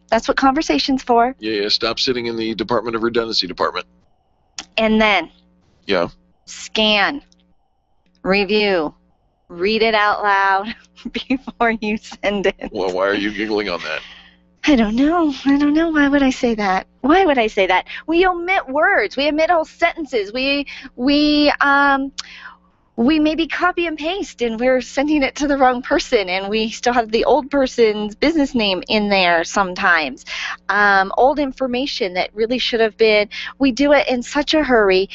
That's what conversation's for. Yeah. Stop sitting in the Department of Redundancy department. And then. Yeah. Scan. Review. Read it out loud before you send it. Well, why are you giggling on that? I don't know. Why would I say that? We omit words. We omit whole sentences. We maybe copy and paste, and we're sending it to the wrong person, and we still have the old person's business name in there sometimes. Old information that really should have been. We do it in such a hurry.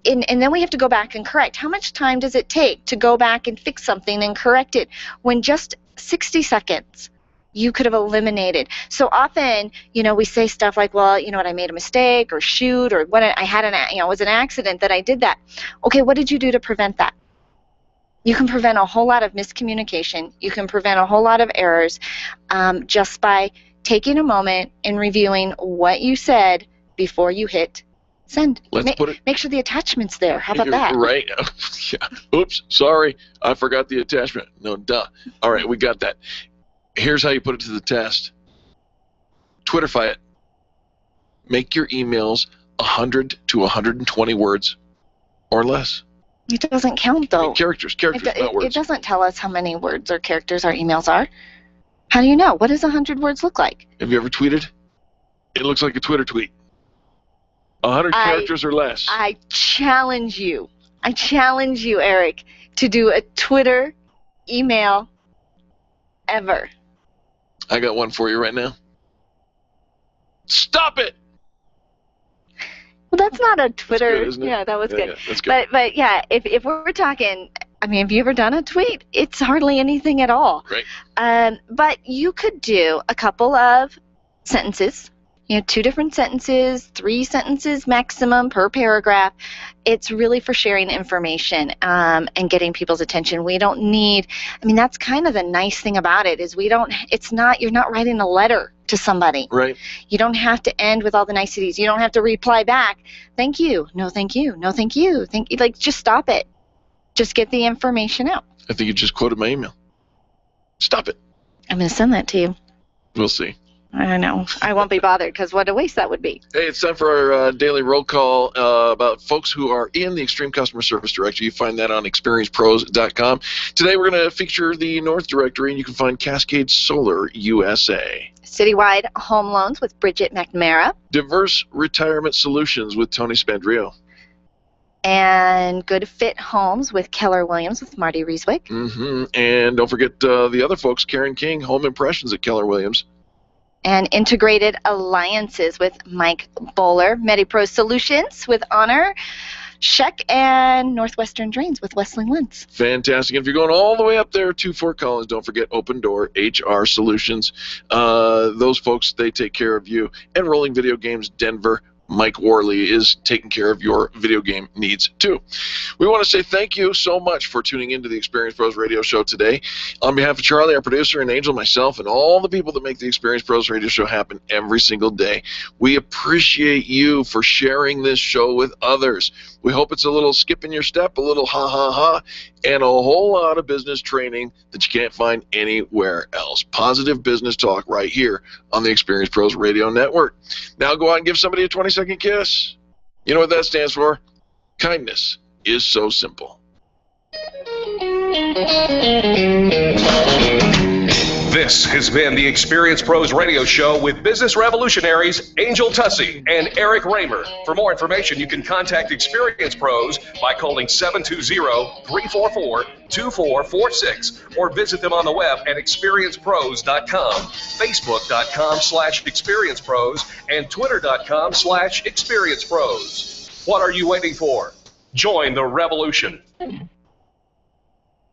And then we have to go back and correct. How much time does it take to go back and fix something and correct it when just 60 seconds you could have eliminated? So often, we say stuff like, well, I made a mistake or shoot or what I had it was an accident that I did that. Okay, what did you do to prevent that? You can prevent a whole lot of miscommunication. You can prevent a whole lot of errors just by taking a moment and reviewing what you said before you hit send. Make sure the attachment's there. How about that? Right. Yeah. Oops. Sorry. I forgot the attachment. No, duh. All right. We got that. Here's how you put it to the test. Twitterfy it. Make your emails 100 to 120 words or less. It doesn't count, though. Characters, not words. It doesn't tell us how many words or characters our emails are. How do you know? What does 100 words look like? Have you ever tweeted? It looks like a Twitter tweet. 100 characters or less. I challenge you, Eric, to do a Twitter email ever. I got one for you right now. Stop it! Well, that's not a Twitter. That's good, isn't it? Yeah, that was good. Yeah, that's good. But yeah, if we're talking, have you ever done a tweet? It's hardly anything at all. Right. But you could do a couple of sentences. 2 different sentences, 3 sentences maximum per paragraph. It's really for sharing information and getting people's attention. We don't need, that's kind of the nice thing about it is you're not writing a letter to somebody. Right. You don't have to end with all the niceties. You don't have to reply back, thank you, no thank you, no thank you, thank you. Just stop it. Just get the information out. I think you just quoted my email. Stop it. I'm going to send that to you. We'll see. I don't know. I won't be bothered because what a waste that would be. Hey, it's time for our daily roll call about folks who are in the Extreme Customer Service Directory. You find that on experiencepros.com. Today we're going to feature the North Directory, and you can find Cascade Solar USA. Citywide Home Loans with Bridget McNamara. Diverse Retirement Solutions with Tony Spandrio. And Good Fit Homes with Keller Williams with Marty Rieswick. Mm-hmm. And don't forget the other folks, Karen King, Home Impressions at Keller Williams. And Integrated Alliances with Mike Bowler. MediPro Solutions with Honor. Sheck and Northwestern Drains with Westling Lens. Fantastic. If you're going all the way up there to Fort Collins, don't forget Open Door HR Solutions. Those folks, they take care of you. And Rolling Video Games Denver, Mike Worley is taking care of your video game needs too. We want to say thank you so much for tuning into the Experience Pros Radio Show today. On behalf of Charlie, our producer, and Angel, myself, and all the people that make the Experience Pros Radio Show happen every single day, we appreciate you for sharing this show with others. We hope it's a little skip in your step, a little ha-ha-ha, and a whole lot of business training that you can't find anywhere else. Positive business talk right here on the Experience Pros Radio Network. Now go out and give somebody a 20-second kiss. You know what that stands for? Kindness is so simple. This has been the Experience Pros Radio Show with business revolutionaries Angel Tussey and Eric Raymer. For more information, you can contact Experience Pros by calling 720-344-2446 or visit them on the web at experiencepros.com, facebook.com/experiencepros, and twitter.com/experiencepros. What are you waiting for? Join the revolution.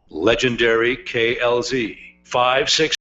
Legendary KLZ 560.